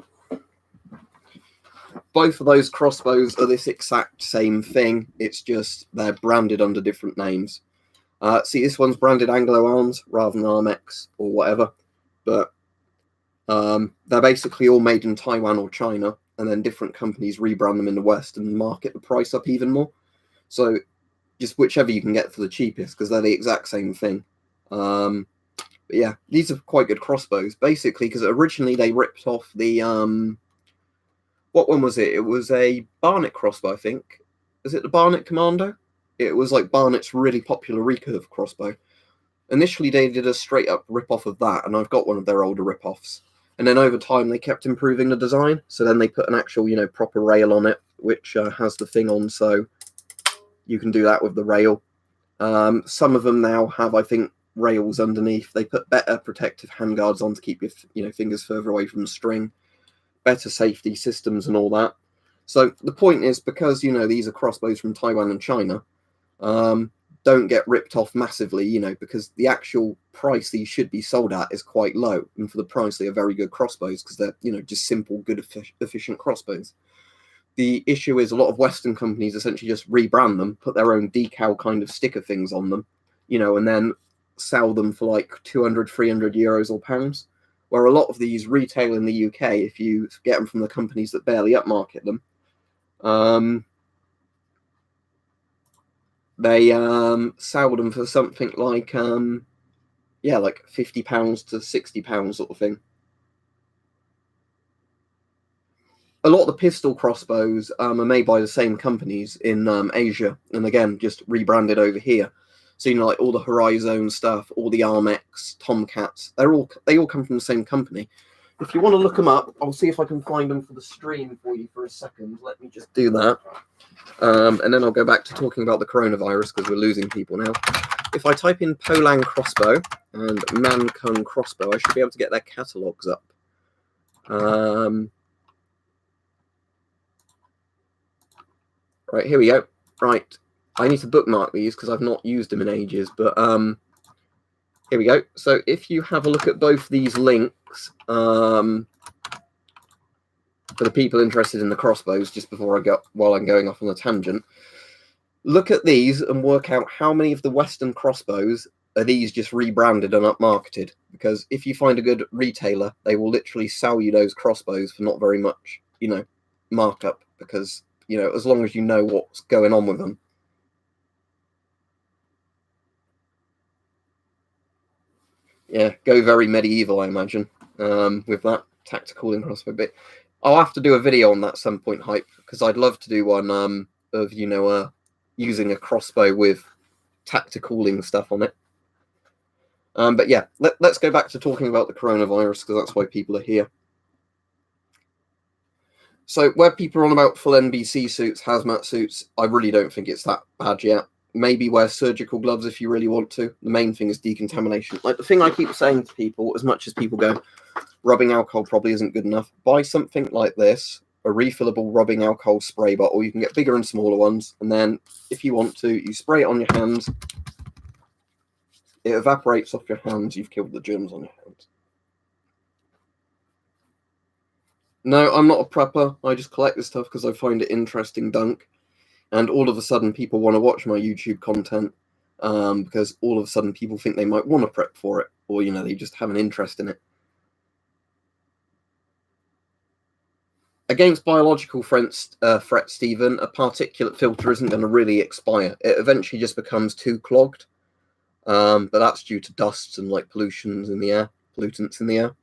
both of those crossbows are this exact same thing. It's just they're branded under different names. See, this one's branded Anglo Arms rather than Armex or whatever, but they're basically all made in Taiwan or China, and then different companies rebrand them in the West and market the price up even more. So just whichever you can get for the cheapest, because they're the exact same thing. But yeah, these are quite good crossbows, basically, because originally they ripped off the what one was it? It was a Barnett crossbow, I think. Is it the Barnett Commando? It was like Barnett's really popular recurve crossbow. Initially, they did a straight-up rip-off of that, and I've got one of their older rip-offs. And then over time, they kept improving the design. So then they put an actual, proper rail on it, which has the thing on, so you can do that with the rail. Some of them now have, I think, rails underneath. They put better protective handguards on to keep your fingers further away from the string, better safety systems and all that. So the point is, because these are crossbows from Taiwan and China, don't get ripped off massively, because the actual price these should be sold at is quite low, and for the price they are very good crossbows, because they're just simple, good, efficient crossbows. The issue is a lot of Western companies essentially just rebrand them, put their own decal kind of sticker things on them, and then sell them for like 200, 300 euros or pounds, where a lot of these retail in the UK, if you get them from the companies that barely upmarket them, they sell them for something like like £50 to £60 sort of thing. A lot of the pistol crossbows are made by the same companies in Asia, and again just rebranded over here. So like all the Horizon stuff, all the Armex, Tomcats, they all come from the same company. If you want to look them up, I'll see if I can find them for the stream for you for a second. Let me just do that. And then I'll go back to talking about the coronavirus, because we're losing people now. If I type in Polang crossbow and Mankung crossbow, I should be able to get their catalogues up. Right, here we go. Right, I need to bookmark these because I've not used them in ages, but here we go. So if you have a look at both these links, for the people interested in the crossbows, just while I'm going off on a tangent, look at these and work out how many of the Western crossbows are these just rebranded and upmarketed. Because if you find a good retailer, they will literally sell you those crossbows for not very much, markup, because, as long as you know what's going on with them. Yeah, go very medieval, I imagine, with that tactical and crossbow bit. I'll have to do a video on that at some point, Hype, because I'd love to do one of, using a crossbow with tacticalling stuff on it. But yeah, let's go back to talking about the coronavirus, because that's why people are here. So where people are on about full NBC suits, hazmat suits, I really don't think it's that bad yet. Maybe wear surgical gloves if you really want to. The main thing is decontamination. Like the thing I keep saying to people, as much as people go, rubbing alcohol probably isn't good enough, buy something like this, a refillable rubbing alcohol spray bottle. You can get bigger and smaller ones, and then if you want to, you spray it on your hands. It evaporates off your hands. You've killed the germs on your hands. No, I'm not a prepper. I just collect this stuff because I find it interesting dunk. And all of a sudden, people want to watch my YouTube content because all of a sudden people think they might want to prep for it, or, they just have an interest in it. Against biological threats, Stephen, a particulate filter isn't going to really expire. It eventually just becomes too clogged. But that's due to dusts and pollutants in the air.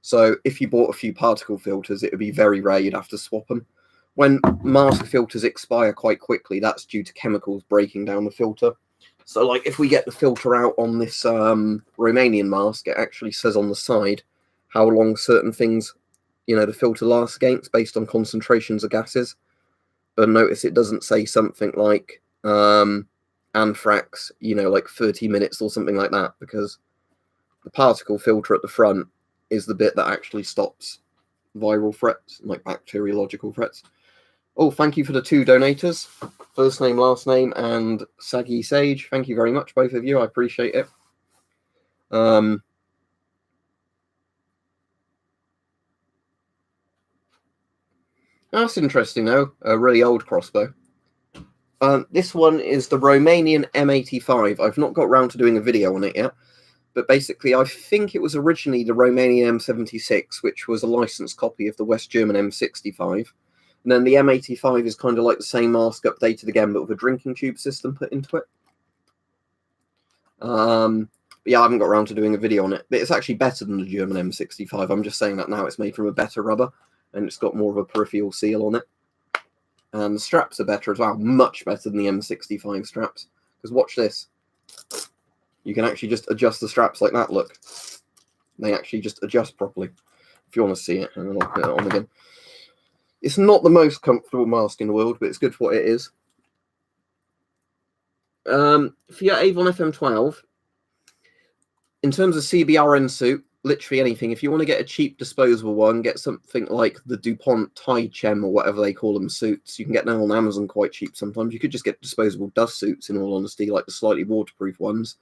So if you bought a few particle filters, it would be very rare you'd have to swap them. when mask filters expire quite quickly, that's due to chemicals breaking down the filter. So, like, if we get the filter out on this Romanian mask, it actually says on the side how long certain things, the filter lasts against based on concentrations of gases. But notice it doesn't say something like anthrax, like 30 minutes or something like that, because the particle filter at the front is the bit that actually stops viral threats, like bacteriological threats. Oh, thank you for the 2 donators. First name, last name, and Saggy Sage. Thank you very much, both of you. I appreciate it. That's interesting, though. A really old crossbow. This one is the Romanian M85. I've not got round to doing a video on it yet. But basically, I think it was originally the Romanian M76, which was a licensed copy of the West German M65. And then the M85 is kind of like the same mask updated again, but with a drinking tube system put into it. But yeah, I haven't got around to doing a video on it. But it's actually better than the German M65. I'm just saying that now. It's made from a better rubber, and it's got more of a peripheral seal on it. And the straps are better as well. Much better than the M65 straps. Because watch this. You can actually just adjust the straps like that, look. They actually just adjust properly. If you want to see it, and then I'll put it on again. It's not the most comfortable mask in the world, but it's good for what it is. For your Avon FM12, in terms of CBRN suit, literally anything. If you want to get a cheap disposable one, get something like the DuPont Tide Chem or whatever they call them suits. You can get them on Amazon quite cheap sometimes. You could just get disposable dust suits, in all honesty, like the slightly waterproof ones.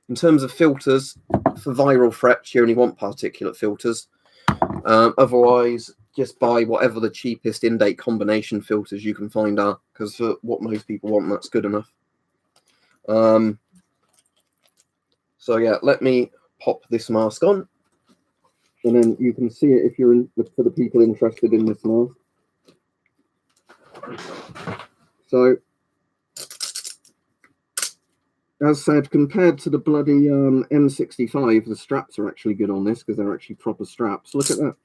In terms of filters, for viral threats, you only want particulate filters. Otherwise, just buy whatever the cheapest in-date combination filters you can find are, because for what most people want, that's good enough. So yeah, let me pop this mask on, and then you can see it if you're for the people interested in this mask. So, as said, compared to the bloody M65, the straps are actually good on this because they're actually proper straps. Look at that.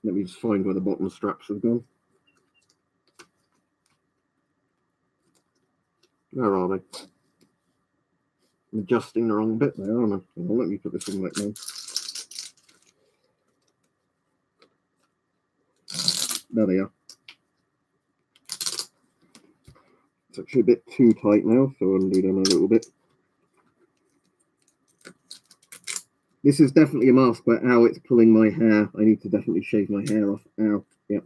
Let me just find where the bottom straps have gone. Where are they? I'm adjusting the wrong bit there, aren't I? Well, let me put this in like now. There they are. It's actually a bit too tight now, so I'll undo them a little bit. This is definitely a mask, but ow, it's pulling my hair. I need to definitely shave my hair off. Ow, yeah.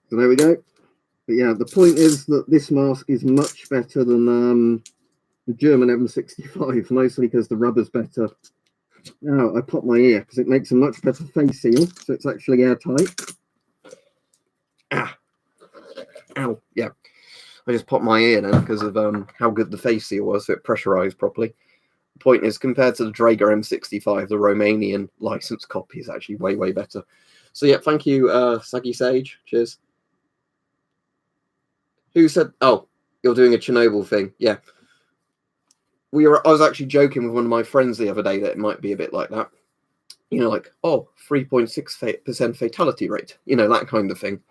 So there we go. But yeah, the point is that this mask is much better than the German M65, mostly because the rubber's better. Now, I pop my ear because it makes a much better face seal, so it's actually airtight. Ah. Ow, yeah. I just popped my ear then because of how good the face seal was, so it pressurized properly. The point is, compared to the Geiger M65, the Romanian licensed copy is actually way, way better. So yeah, thank you, Saggy Sage. Cheers. Who said, oh, you're doing a Chernobyl thing? Yeah. I was actually joking with one of my friends the other day that it might be a bit like that. Like, oh, 3.6% fatality rate. That kind of thing.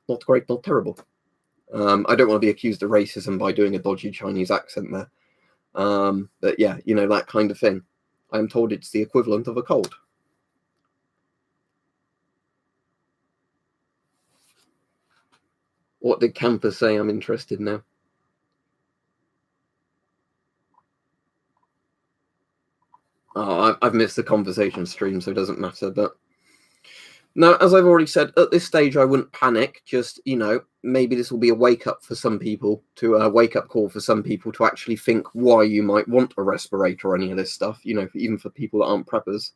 Not great, not terrible. I don't want to be accused of racism by doing a dodgy Chinese accent there. But yeah, that kind of thing. I'm told it's the equivalent of a cold. What did Campus say? I'm interested now. Oh, I've missed the conversation stream, so it doesn't matter. But no, as I've already said, at this stage, I wouldn't panic. Just, maybe this will be a wake-up for some people, wake-up call for some people to actually think why you might want a respirator or any of this stuff, even for people that aren't preppers.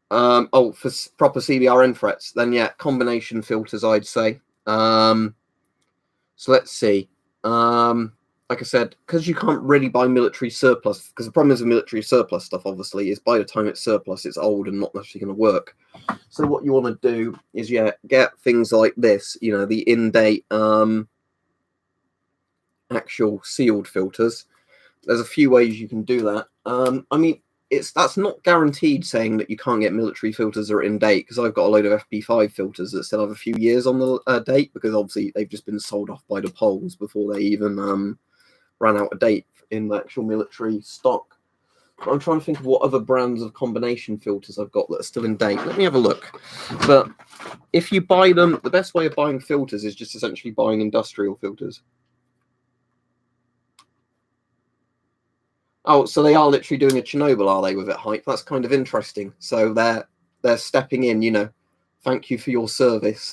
For proper CBRN threats, then yeah, combination filters, I'd say. So let's see. Like I said, because you can't really buy military surplus, because the problem is with military surplus stuff, obviously, is by the time it's surplus, it's old and not necessarily going to work. So what you want to do is, yeah, get things like this, the in-date actual sealed filters. there's a few ways you can do that. I mean, that's not guaranteed saying that you can't get military filters that are in date, because I've got a load of FP5 filters that still have a few years on the date, because obviously they've just been sold off by the Poles before they even ran out of date in the actual military stock. I'm trying to think of what other brands of combination filters I've got that are still in date. Let me have a look. But if you buy them, the best way of buying filters is just essentially buying industrial filters. Oh, so they are literally doing a Chernobyl, are they, with it hype? That's kind of interesting. So they're stepping in, you know, thank you for your service.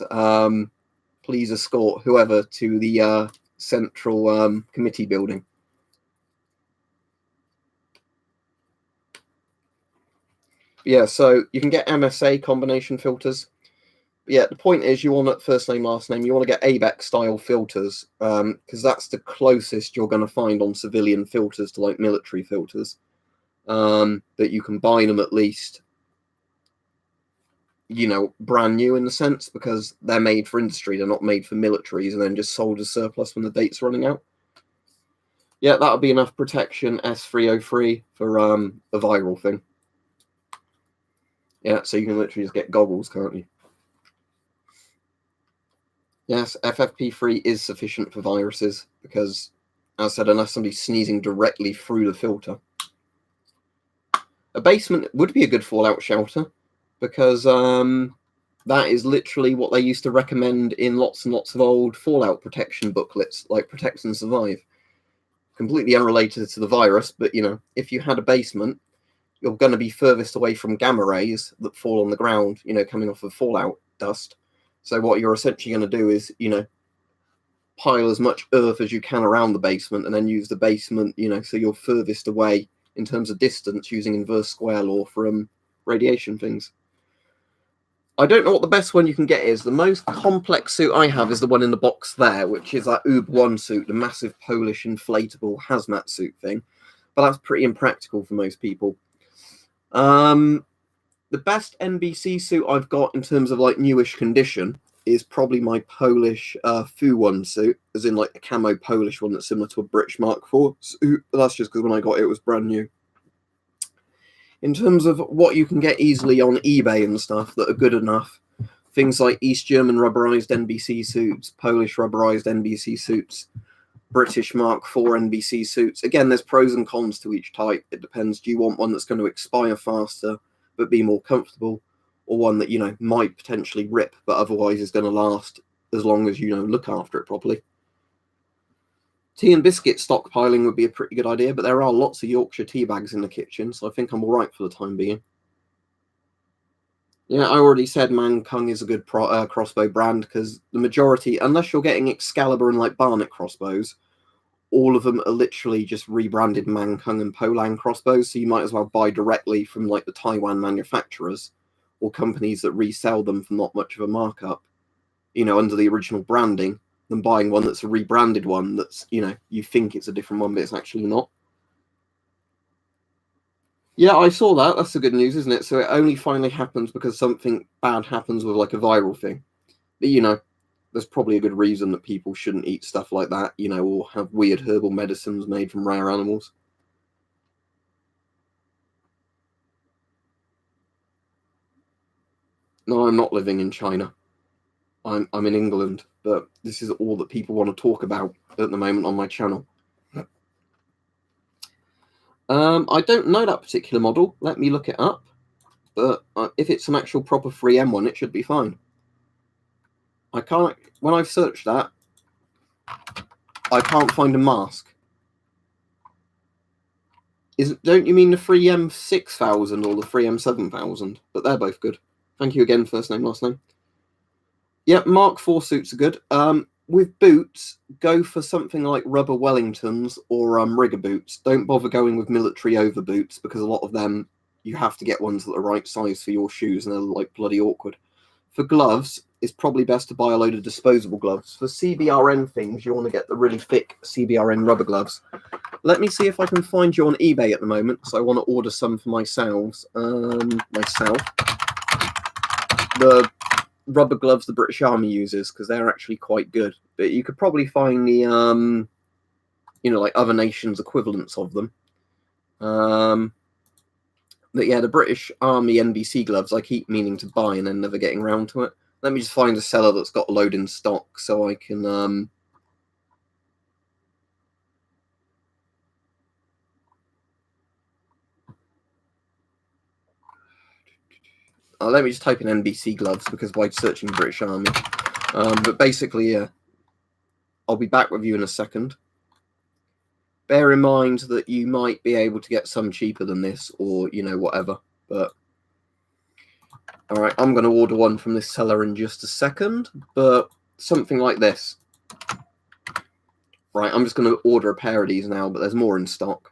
Please escort whoever to the central committee building. Yeah, so you can get MSA combination filters. Yeah, the point is you want first name, last name. You want to get ABEX style filters, because that's the closest you're going to find on civilian filters to like military filters. That you can buy them at least, you know, brand new in the sense, because they're made for industry. They're not made for militaries and then just sold as surplus when the date's running out. Yeah, that'll be enough protection, S303, for a viral thing. Yeah, so you can literally just get goggles currently. Yes, FFP3 is sufficient for viruses because, as I said, unless somebody's sneezing directly through the filter. A basement would be a good fallout shelter because that is literally what they used to recommend in lots and lots of old fallout protection booklets, like Protect and Survive. Completely unrelated to the virus, but, you know, if you had a basement, you're going to be furthest away from gamma rays that fall on the ground, you know, coming off of fallout dust. So what you're essentially going to do is, you know, pile as much earth as you can around the basement and then use the basement, you know, so you're furthest away in terms of distance using inverse square law from radiation things. I don't know what the best one you can get is. The most complex suit I have is the one in the box there, which is that UB1 suit, the massive Polish inflatable hazmat suit thing. But that's pretty impractical for most people. The best NBC suit I've got in terms of like newish condition is probably my Polish Fu1 suit, as in like a camo Polish one that's similar to a British Mark IV suit. But that's just because when I got it, it was brand new. In terms of what you can get easily on eBay and stuff that are good enough, things like East German rubberized NBC suits, Polish rubberized NBC suits, British Mark IV NBC suits. Again, there's pros and cons to each type. It depends. Do you want one that's going to expire faster but be more comfortable, or one that, you know, might potentially rip but otherwise is going to last as long as you know look after it properly? Tea and biscuit stockpiling would be a pretty good idea, but there are lots of Yorkshire tea bags in the kitchen, so I think I'm all right for the time being. Yeah, I already said Man Kung is a good crossbow brand, because the majority, unless you're getting Excalibur and like Barnet crossbows, all of them are literally just rebranded Man Kung and Polang crossbows, so you might as well buy directly from like the Taiwan manufacturers or companies that resell them for not much of a markup, you know, under the original branding, than buying one that's a rebranded one that's, you know, you think it's a different one, but it's actually not. Yeah, I saw that. That's the good news, isn't it? So it only finally happens because something bad happens with like a viral thing. But, you know, there's probably a good reason that people shouldn't eat stuff like that, you know, or have weird herbal medicines made from rare animals. No, I'm not living in China. I'm in England, but this is all that people want to talk about at the moment on my channel. I don't know that particular model. Let me look it up. But if it's an actual proper 3M one, it should be fine. I can't, when I've searched that, I can't find a mask. Don't you mean the 3M 6000 or the 3M 7000? But they're both good. Thank you again, first name, last name. Yep, Mark IV suits are good. With boots, go for something like rubber Wellingtons or rigger boots. Don't bother going with military over boots, because a lot of them, you have to get ones that are the right size for your shoes, and they're like bloody awkward. For gloves, it's probably best to buy a load of disposable gloves. For CBRN things, you want to get the really thick CBRN rubber gloves. Let me see if I can find you on eBay at the moment, so I want to order some for myself. The rubber gloves the British Army uses, because they're actually quite good. But you could probably find the you know, like other nations' equivalents of them. But yeah, the British Army NBC gloves I keep meaning to buy and then never getting around to it. Let me just find a seller that's got a load in stock so I can let me just type in NBC gloves because by searching British Army. But basically, yeah, I'll be back with you in a second. Bear in mind that you might be able to get some cheaper than this, or you know, whatever. But all right, I'm going to order one from this seller in just a second. But something like this. Right, I'm just going to order a pair of these now, but there's more in stock.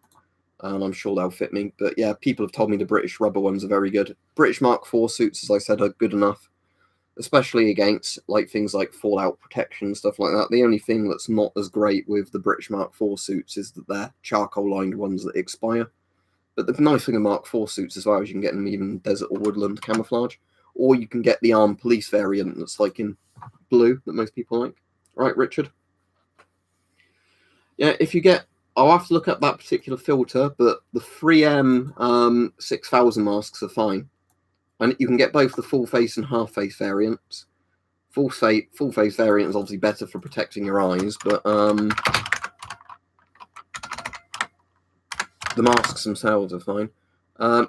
And I'm sure they'll fit me. But yeah, people have told me the British rubber ones are very good. British Mark IV suits, as I said, are good enough, especially against like things like fallout protection, stuff like that. The only thing that's not as great with the British Mark IV suits is that they're charcoal-lined ones that expire. But the nice thing of Mark IV suits as well is you can get them even desert or woodland camouflage, or you can get the armed police variant that's like in blue that most people like. Right, Richard? Yeah, if you get, I'll have to look up that particular filter, but the 3M 6000 masks are fine. And you can get both the full face and half face variants. Full face variant is obviously better for protecting your eyes, but the masks themselves are fine.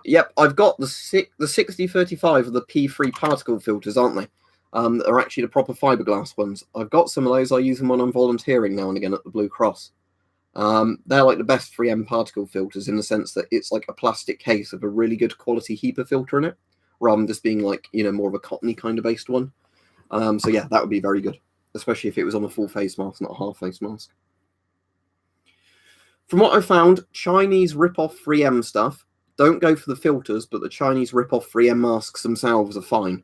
Yep, I've got the 6035 of the P3 particle filters, aren't they? They're actually the proper fiberglass ones. I've got some of those. I use them when I'm volunteering now and again at the Blue Cross. They're like the best 3M particle filters in the sense that it's like a plastic case of a really good quality HEPA filter in it, rather than just being like, you know, more of a cottony kind of based one. So yeah, that would be very good, especially if it was on a full face mask, not a half face mask. From what I found, Chinese rip-off 3M stuff, don't go for the filters, but the Chinese rip-off 3M masks themselves are fine.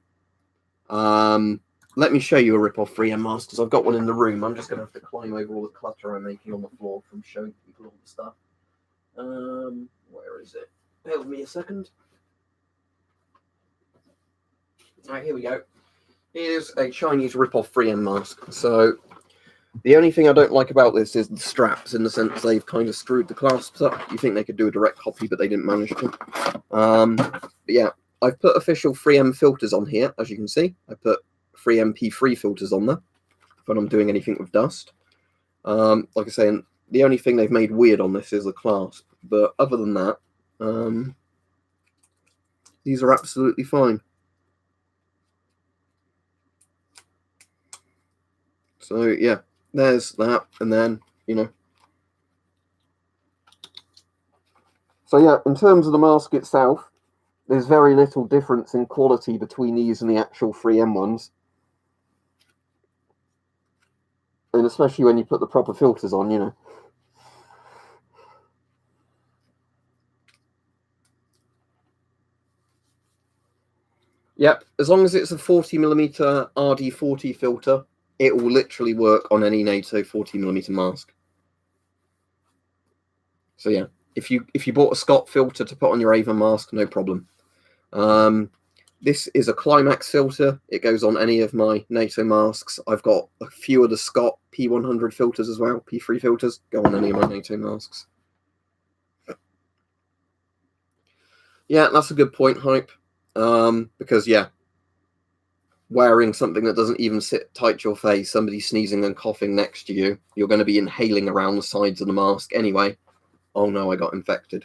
Let me show you a rip-off 3M mask, because I've got one in the room. I'm just going to have to climb over all the clutter I'm making on the floor from showing people all the stuff. Where is it? Bear with me a second. All right, here we go. Here's a Chinese rip-off 3M mask. So the only thing I don't like about this is the straps, in the sense they've kind of screwed the clasps up. You think they could do a direct copy, but they didn't manage to. But yeah, I've put official 3M filters on here, as you can see. I put 3M P3 filters on there when I'm doing anything with dust. Like I say, the only thing they've made weird on this is the clasp. But other than that, these are absolutely fine. So yeah, there's that, and then, you know. So yeah, in terms of the mask itself, there's very little difference in quality between these and the actual 3M ones. And especially when you put the proper filters on, you know. Yep, as long as it's a 40mm RD40 filter, it will literally work on any NATO 40mm mask. So yeah, if you bought a Scott filter to put on your Avon mask, no problem. This is a Climax filter. It goes on any of my NATO masks. I've got a few of the Scott P100 filters as well. P3 filters go on any of my NATO masks. Yeah, that's a good point, Hype. Because yeah, wearing something that doesn't even sit tight to your face, somebody sneezing and coughing next to you, you're going to be inhaling around the sides of the mask anyway. Oh no, I got infected.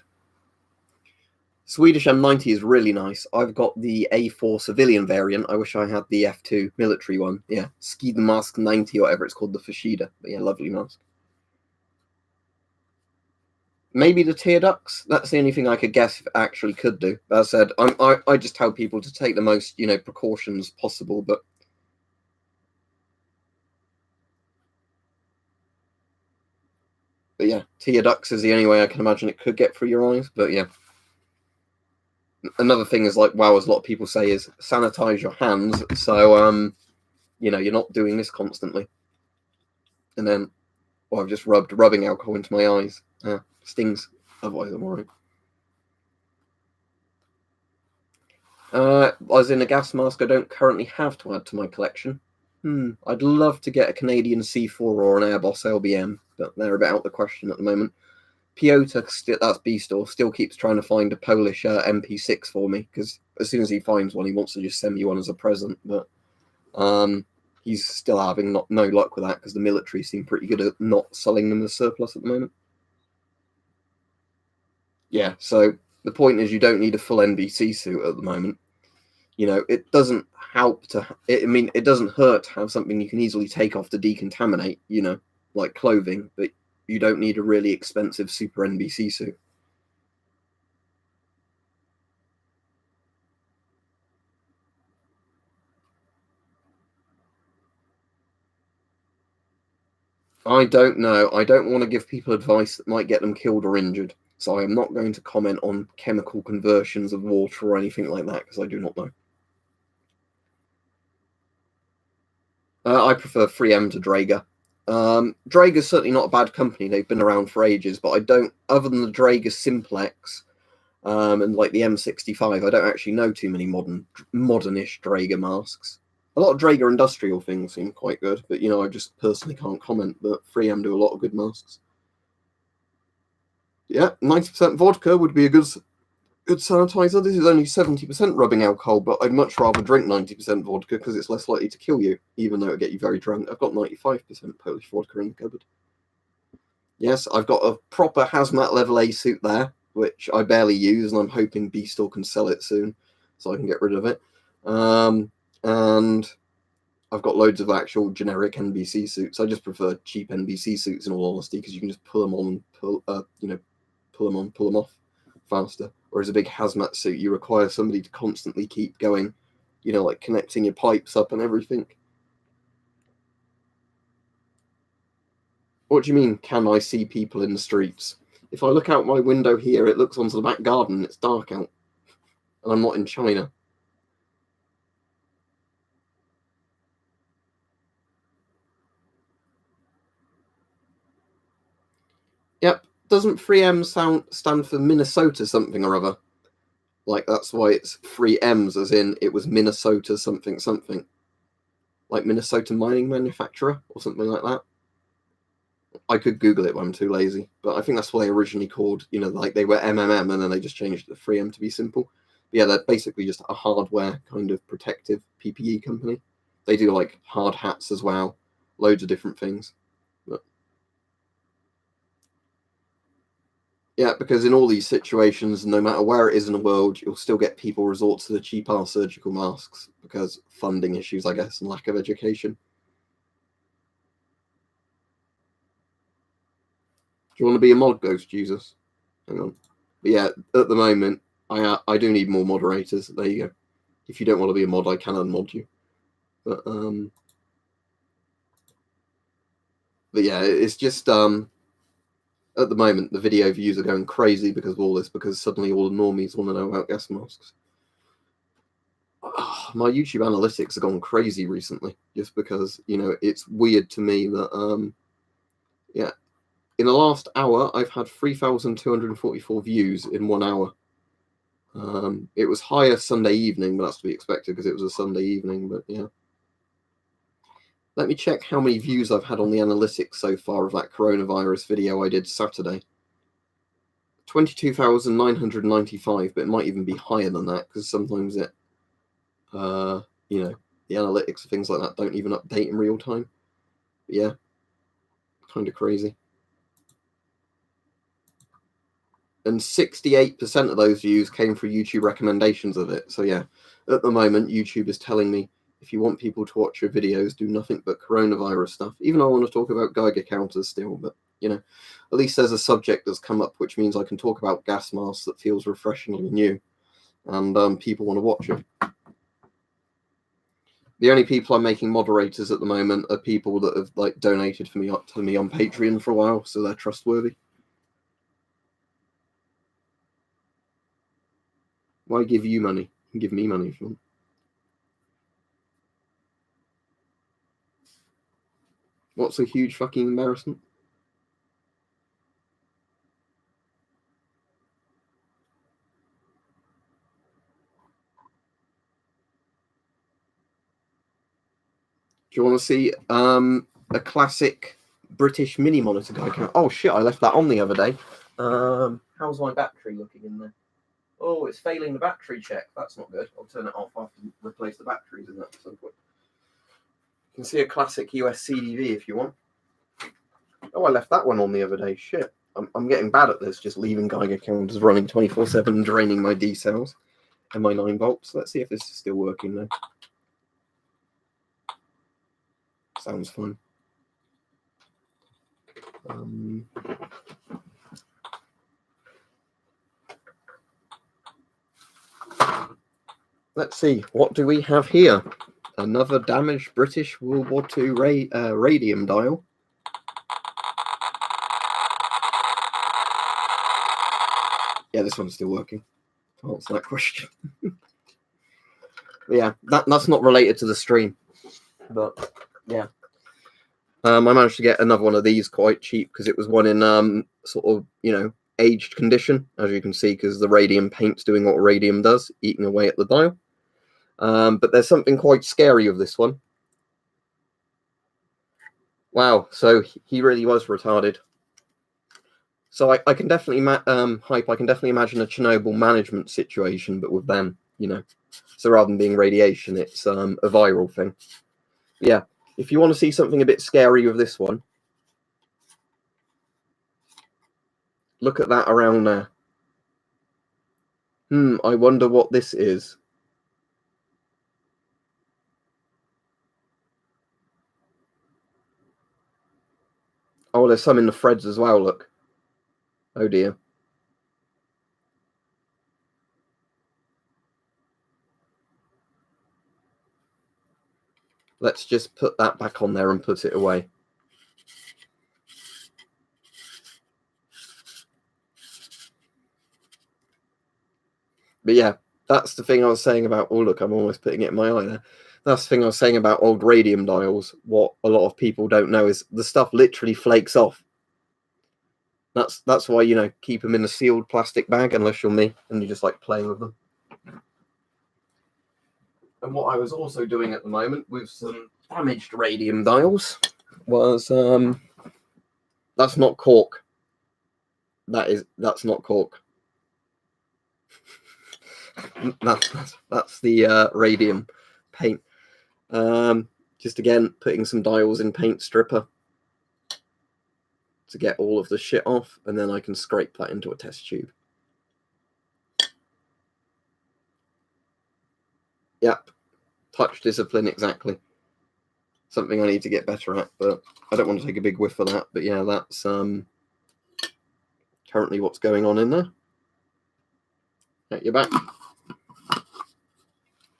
Swedish M90 is really nice. I've got the A4 civilian variant. I wish I had the F2 military one. Yeah, Ski the Mask 90 or whatever it's called, the Fashida. But yeah, lovely mask. Maybe the tear ducts. That's the only thing I could guess if it actually could do. As I said, I just tell people to take the most, you know, precautions possible. But yeah, tear ducts is the only way I can imagine it could get through your eyes. But yeah. Another thing is, like, wow, as a lot of people say, is sanitize your hands. So, you know, you're not doing this constantly. And then, well, I've just rubbing alcohol into my eyes. Stings. Otherwise, I'm alright. As in a gas mask, I don't currently have to add to my collection. I'd love to get a Canadian C4 or an Airbus LBM, but they're a bit out of the question at the moment. Piotr, that's B-Store, still keeps trying to find a Polish MP6 for me, because as soon as he finds one, he wants to just send me one as a present, but he's still having no luck with that, because the military seem pretty good at not selling them as surplus at the moment. Yeah, so the point is you don't need a full NBC suit at the moment. You know, it doesn't help to, it doesn't hurt to have something you can easily take off to decontaminate, you know, like clothing, but you don't need a really expensive super NBC suit. I don't know. I don't want to give people advice that might get them killed or injured. So I am not going to comment on chemical conversions of water or anything like that, because I do not know. I prefer 3M to Draeger. Draeger's certainly not a bad company. They've been around for ages, but I don't, other than the Draeger Simplex and like the M65, I don't actually know too many modernish Draeger masks. A lot of Draeger industrial things seem quite good, but you know, I just personally can't comment. But 3M do a lot of good masks. Yeah, 90% vodka would be a good sanitizer. This is only 70% rubbing alcohol, but I'd much rather drink 90% vodka because it's less likely to kill you, even though it'll get you very drunk. I've got 95% Polish vodka in the cupboard. Yes, I've got a proper hazmat level A suit there, which I barely use, and I'm hoping B-Store can sell it soon so I can get rid of it. And I've got loads of actual generic NBC suits. I just prefer cheap NBC suits in all honesty, because you can just pull them on, pull them off faster. Whereas a big hazmat suit, you require somebody to constantly keep going, you know, like connecting your pipes up and everything. What do you mean, can I see people in the streets? If I look out my window here, it looks onto the back garden, it's dark out. And I'm not in China. Yep, doesn't 3M stand for Minnesota something or other? Like, that's why it's 3Ms, as in it was Minnesota something something. Like Minnesota Mining Manufacturer or something like that. I could Google it, but I'm too lazy. But I think that's what they originally called, you know, like they were MMM and then they just changed the 3M to be simple. But yeah, they're basically just a hardware kind of protective PPE company. They do like hard hats as well, loads of different things. But yeah, because in all these situations, no matter where it is in the world, you'll still get people resort to the cheap surgical masks because funding issues, I guess, and lack of education. Do you want to be a mod ghost, Jesus? Hang on. But yeah, at the moment, I do need more moderators. There you go. If you don't want to be a mod, I can unmod you. But yeah, it's just at the moment the video views are going crazy because of all this, because suddenly all the normies want to know about gas masks. My YouTube analytics have gone crazy recently, just because, you know, it's weird to me that yeah, in the last hour I've had 3,244 views in 1 hour. It was higher Sunday evening, but that's to be expected because it was a Sunday evening. But yeah, let me check how many views I've had on the analytics so far of that coronavirus video I did Saturday. 22,995, but it might even be higher than that because sometimes it, you know, the analytics of things like that don't even update in real time. But yeah, kind of crazy. And 68% of those views came through YouTube recommendations of it. So yeah, at the moment, YouTube is telling me, if you want people to watch your videos, do nothing but coronavirus stuff. Even though I want to talk about Geiger counters still, but, you know, at least there's a subject that's come up, which means I can talk about gas masks that feels refreshingly new, and people want to watch it. The only people I'm making moderators at the moment are people that have like donated to me on Patreon for a while, so they're trustworthy. Why give you money? Give me money if you want. What's a huge fucking embarrassment? Do you want to see a classic British mini monitor Geiger? Oh shit, I left that on the other day. How's my battery looking in there? Oh, it's failing the battery check. That's not good. I'll turn it off. I have to replace the batteries in that at some point. You can see a classic US CDV if you want. Oh, I left that one on the other day. Shit. I'm getting bad at this, just leaving Geiger counters running 24/7, draining my D cells and my 9 volts. Let's see if this is still working now. Sounds fun. Let's see, what do we have here? Another damaged British World War II radium dial. Yeah, this one's still working. To answer that question. Yeah, that's not related to the stream. But yeah. I managed to get another one of these quite cheap because it was one in sort of, aged condition, as you can see, because the radium paint's doing what radium does, eating away at the dial. But there's something quite scary of this one. Wow, so he really was retarded. So I can definitely I can definitely imagine a Chernobyl management situation, but with them, So rather than being radiation, it's a viral thing. Yeah, if you want to see something a bit scary with this one, look at that around there. I wonder what this is. Oh, there's some in the threads as well, look. Oh dear. Let's just put that back on there and put it away. But yeah, that's the thing I was saying about, oh look, I'm almost putting it in my eye there. That's the thing I was saying about old radium dials. What a lot of people don't know is the stuff literally flakes off. That's why, keep them in a sealed plastic bag, unless you're me and you just like playing with them. And what I was also doing at the moment with some damaged radium dials was that's not cork. That's not cork. That's the radium paint. Just again putting some dials in paint stripper to get all of the shit off, and then I can scrape that into a test tube. Yep, touch discipline, exactly. Something I need to get better at, but I don't want to take a big whiff of that. But yeah, that's currently what's going on in there. At your back.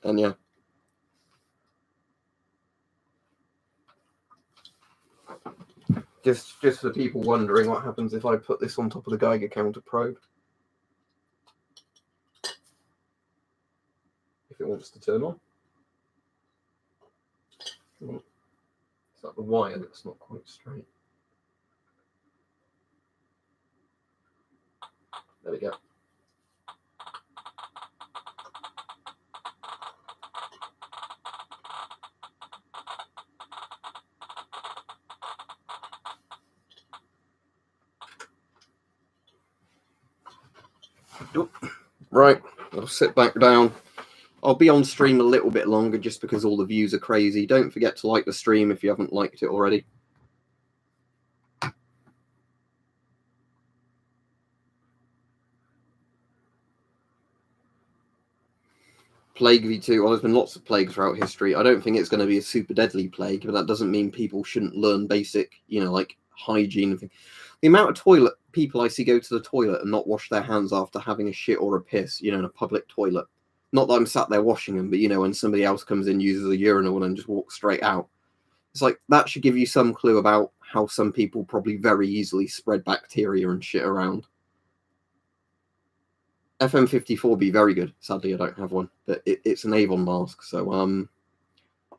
And yeah. Just for people wondering what happens if I put this on top of the Geiger counter probe. If it wants to turn on. It's like the wire that's not quite straight. There we go. Right, I'll sit back down. I'll be on stream a little bit longer just because all the views are crazy. Don't forget to like the stream if you haven't liked it already. Plague V2, well, there's been lots of plagues throughout history. I don't think it's going to be a super deadly plague, but that doesn't mean people shouldn't learn basic, like hygiene and things. The amount of toilet people I see go to the toilet and not wash their hands after having a shit or a piss, in a public toilet. Not that I'm sat there washing them, but, when somebody else comes in, uses a urinal and just walks straight out. It's like, that should give you some clue about how some people probably very easily spread bacteria and shit around. FM54 be very good. Sadly, I don't have one, but it's an Avon mask, so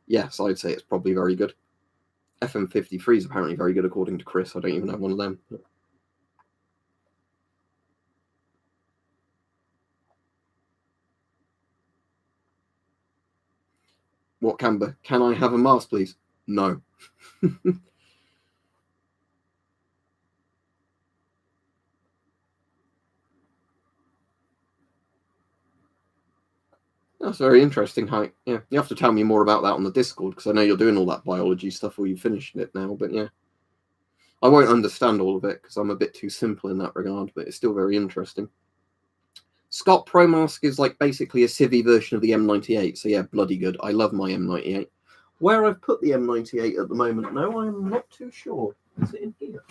yes, I'd say it's probably very good. FM53 is apparently very good, according to Chris. I don't even have one of them. What, Camber? Can I have a mask, please? No. That's very interesting, Hank. Yeah, you have to tell me more about that on the Discord, because I know you're doing all that biology stuff, or you've finished it now, but yeah. I won't understand all of it, because I'm a bit too simple in that regard, but it's still very interesting. Scott Pro Mask is like basically a civvy version of the M98, so yeah, bloody good. I love my M98. Where I've put the M98 at the moment, no, I'm not too sure. Is it in here?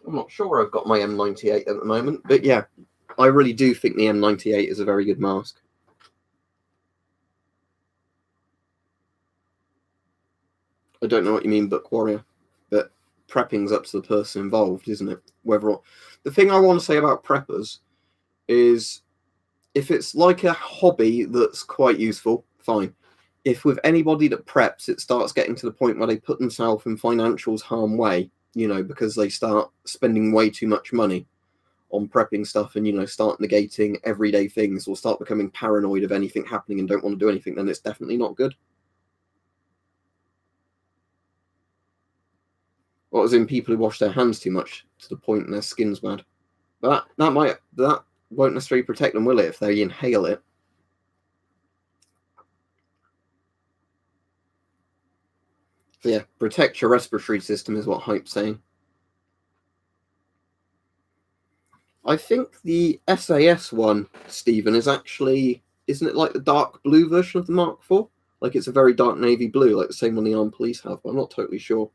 I'm not sure I've got my M98 at the moment, but yeah, I really do think the M98 is a very good mask. I don't know what you mean, Book Warrior, but prepping's up to the person involved, isn't it? The thing I want to say about preppers is, if it's like a hobby that's quite useful, fine. If with anybody that preps, it starts getting to the point where they put themselves in financial harm way, because they start spending way too much money on prepping stuff and, start negating everyday things or start becoming paranoid of anything happening and don't want to do anything, then it's definitely not good. Well, as in people who wash their hands too much to the point their skin's bad. But that won't necessarily protect them, will it, if they inhale it? So yeah, protect your respiratory system is what Hype's saying. I think the SAS one, Stephen, is actually, isn't it like the dark blue version of the Mark IV? Like it's a very dark navy blue, like the same one the armed police have, but I'm not totally sure.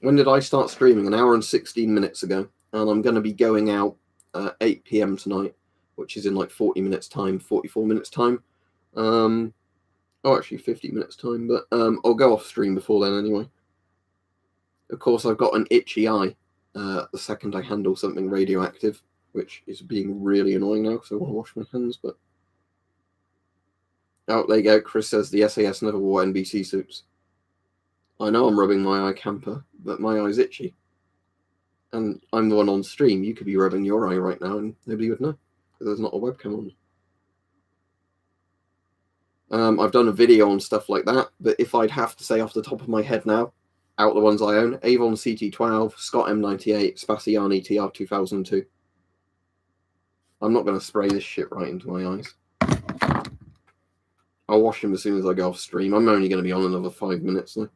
When did I start streaming? An hour and 16 minutes ago. And I'm going to be going out at 8 p.m. tonight, which is in like 40 minutes time, 44 minutes time. Actually 50 minutes time, but I'll go off stream before then anyway. Of course, I've got an itchy eye the second I handle something radioactive, which is being really annoying now because I want to wash my hands, but... Oh, there you go. Chris says the SAS never wore NBC suits. I know I'm rubbing my eye camper, but my eye's itchy. And I'm the one on stream. You could be rubbing your eye right now and nobody would know because there's not a webcam on. I've done a video on stuff like that, but if I'd have to say off the top of my head now, out the ones I own, Avon CT12, Scott M98, Spassiani TR2002. I'm not going to spray this shit right into my eyes. I'll wash them as soon as I go off stream. I'm only going to be on another 5 minutes though.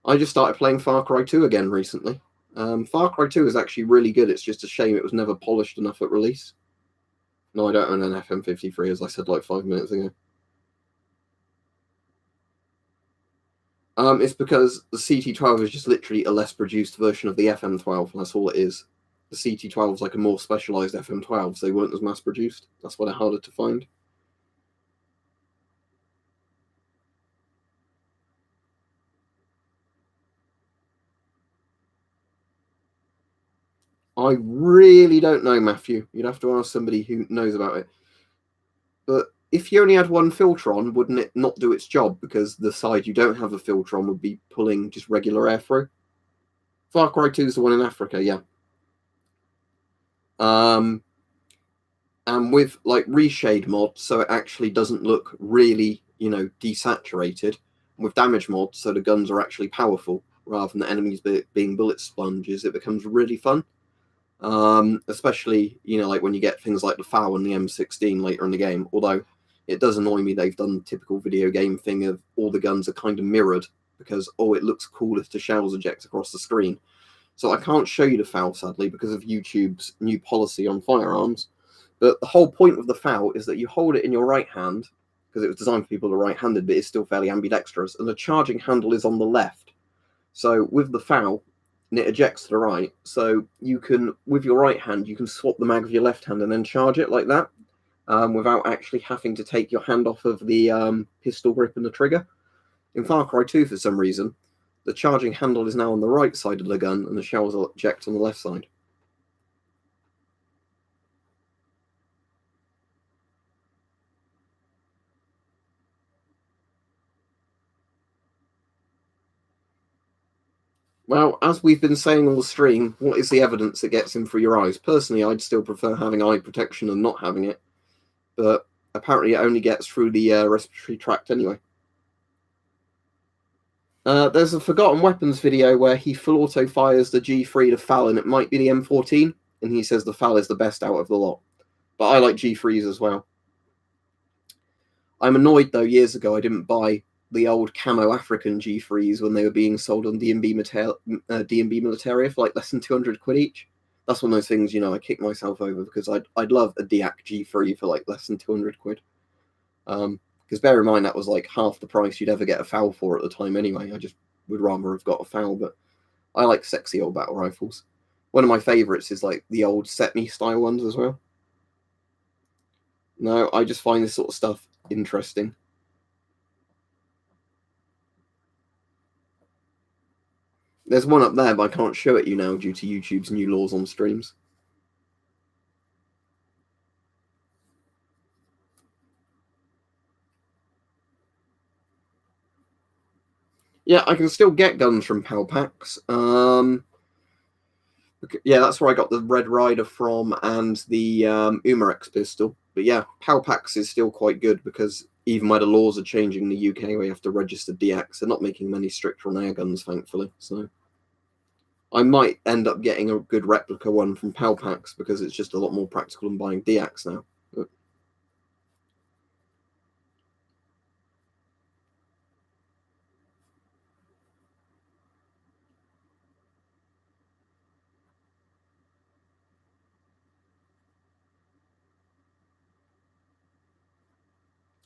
I just started playing Far Cry 2 again recently. Far Cry 2 is actually really good. It's just a shame it was never polished enough at release. No, I don't own an FM53, as I said like 5 minutes ago. It's because the CT12 is just literally a less produced version of the FM12. That's all it is. The CT12 is like a more specialized FM12, so they weren't as mass produced. That's why they're harder to find. I really don't know, Matthew. You'd have to ask somebody who knows about it. But if you only had one filter on, wouldn't it not do its job? Because the side you don't have a filter on would be pulling just regular air through. Far Cry 2 is the one in Africa, yeah. And with like reshade mod, so it actually doesn't look really, desaturated. With damage mod, so the guns are actually powerful rather than the enemies being bullet sponges, it becomes really fun. Especially, like when you get things like the FAL and the M16 later in the game. Although it does annoy me they've done the typical video game thing of all the guns are kind of mirrored because, it looks cool if the shells eject across the screen. So I can't show you the FAL, sadly, because of YouTube's new policy on firearms. But the whole point of the FAL is that you hold it in your right hand, because it was designed for people who are right-handed, but it's still fairly ambidextrous, and the charging handle is on the left. So with the FAL, and it ejects to the right, so you can, with your right hand, you can swap the mag with your left hand and then charge it like that, without actually having to take your hand off of the pistol grip and the trigger. In Far Cry 2, for some reason, the charging handle is now on the right side of the gun, and the shells will eject on the left side. Well, as we've been saying all the stream, what is the evidence it gets in through your eyes? Personally, I'd still prefer having eye protection than not having it, but apparently it only gets through the respiratory tract anyway. There's a Forgotten Weapons video where he full auto fires the G3 to FAL, and it might be the M14, and he says the FAL is the best out of the lot. But I like G3s as well. I'm annoyed, though, years ago I didn't buy the old camo African G3s when they were being sold on D&B Militaria for like less than 200 quid each. That's one of those things, I kick myself over because I'd love a DIAC G3 for like less than 200 quid. Because bear in mind, that was like half the price you'd ever get a FAL for at the time anyway. I just would rather have got a FAL, but I like sexy old battle rifles. One of my favourites is like the old Setme style ones as well. No, I just find this sort of stuff interesting. There's one up there, but I can't show it you now due to YouTube's new laws on streams. Yeah, I can still get guns from PAL packs. Yeah, that's where I got the Red Rider from and the Umarex pistol. But yeah, PAL packs is still quite good because even where the laws are changing in the UK, where you have to register DX, they're not making many stricter on air guns, thankfully. So I might end up getting a good replica one from PAL packs because it's just a lot more practical than buying DX now. But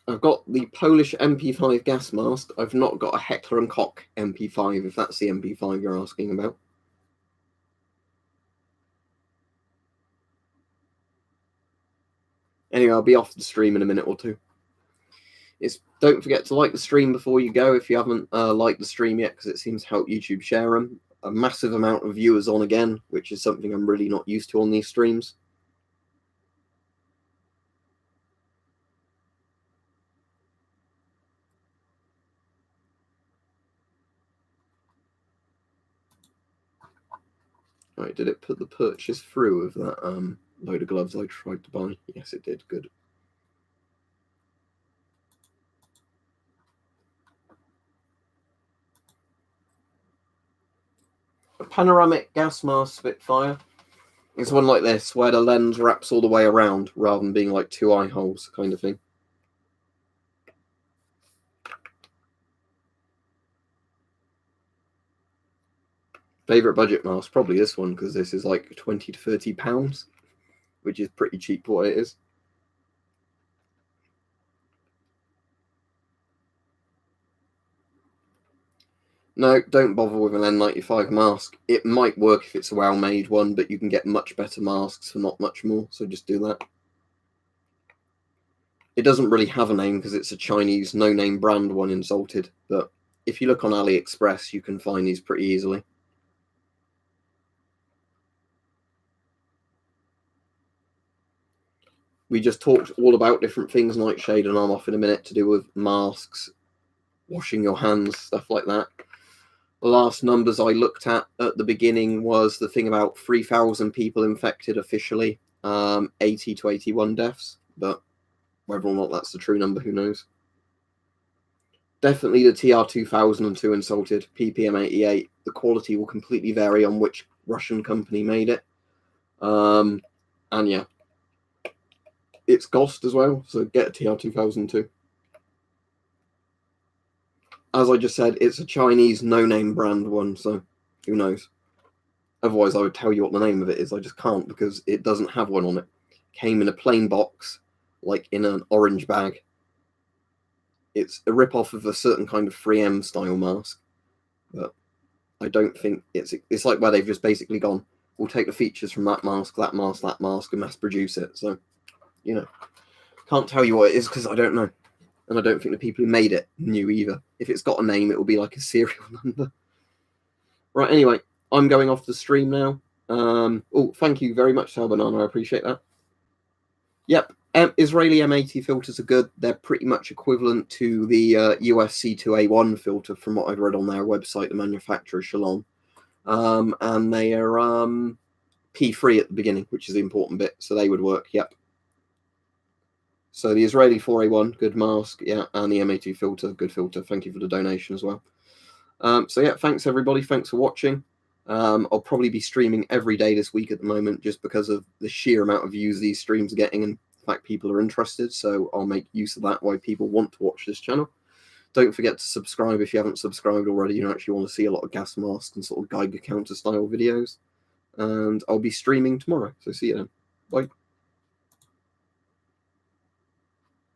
I've got the Polish MP5 gas mask. I've not got a Heckler & Koch MP5, if that's the MP5 you're asking about. Anyway, I'll be off the stream in a minute or two. Don't forget to like the stream before you go if you haven't liked the stream yet, because it seems to help YouTube share them. A massive amount of viewers on again, which is something I'm really not used to on these streams. Right, did it put the purchase through of that load of gloves I tried to buy? Yes, it did. Good. A panoramic gas mask Spitfire. It's one like this, where the lens wraps all the way around, rather than being like two eye holes kind of thing. Favorite budget mask? Probably this one, because this is like 20 to 30 pounds, which is pretty cheap for what it is. No, don't bother with an N95 mask. It might work if it's a well-made one, but you can get much better masks for not much more, so just do that. It doesn't really have a name because it's a Chinese no-name brand one in Salted, but if you look on AliExpress, you can find these pretty easily. We just talked all about different things, Nightshade, and I'm off in a minute to do with masks, washing your hands, stuff like that. The last numbers I looked at the beginning was the thing about 3,000 people infected officially, 80 to 81 deaths, but whether or not that's the true number, who knows. Definitely the TR-2002 in Salted, PPM-88. The quality will completely vary on which Russian company made it. And yeah, it's GOST as well, so get a TR-2002. As I just said, it's a Chinese no-name brand one, so who knows? Otherwise, I would tell you what the name of it is. I just can't because it doesn't have one on it. Came in a plain box, like in an orange bag. It's a rip-off of a certain kind of 3M style mask, but I don't think it's like where they've just basically gone, we'll take the features from that mask, that mask, that mask, and mass produce it. So, can't tell you what it is because I don't know. And I don't think the people who made it knew either. If it's got a name, it will be like a serial number. Right, anyway, I'm going off the stream now. Oh, thank you very much, Sal Banana. I appreciate that. Yep, Israeli M80 filters are good. They're pretty much equivalent to the US C2A1 filter from what I've read on their website, the manufacturer Shalom. and they are P3 at the beginning, which is the important bit. So they would work. Yep. So the Israeli 4A1, good mask. Yeah, and the MA2 filter, good filter. Thank you for the donation as well. So yeah, thanks everybody. Thanks for watching. I'll probably be streaming every day this week at the moment, just because of the sheer amount of views these streams are getting, and the fact people are interested. So I'll make use of that, why people want to watch this channel. Don't forget to subscribe if you haven't subscribed already. You actually want to see a lot of gas masks and sort of Geiger counter style videos. And I'll be streaming tomorrow. So see you then. Bye.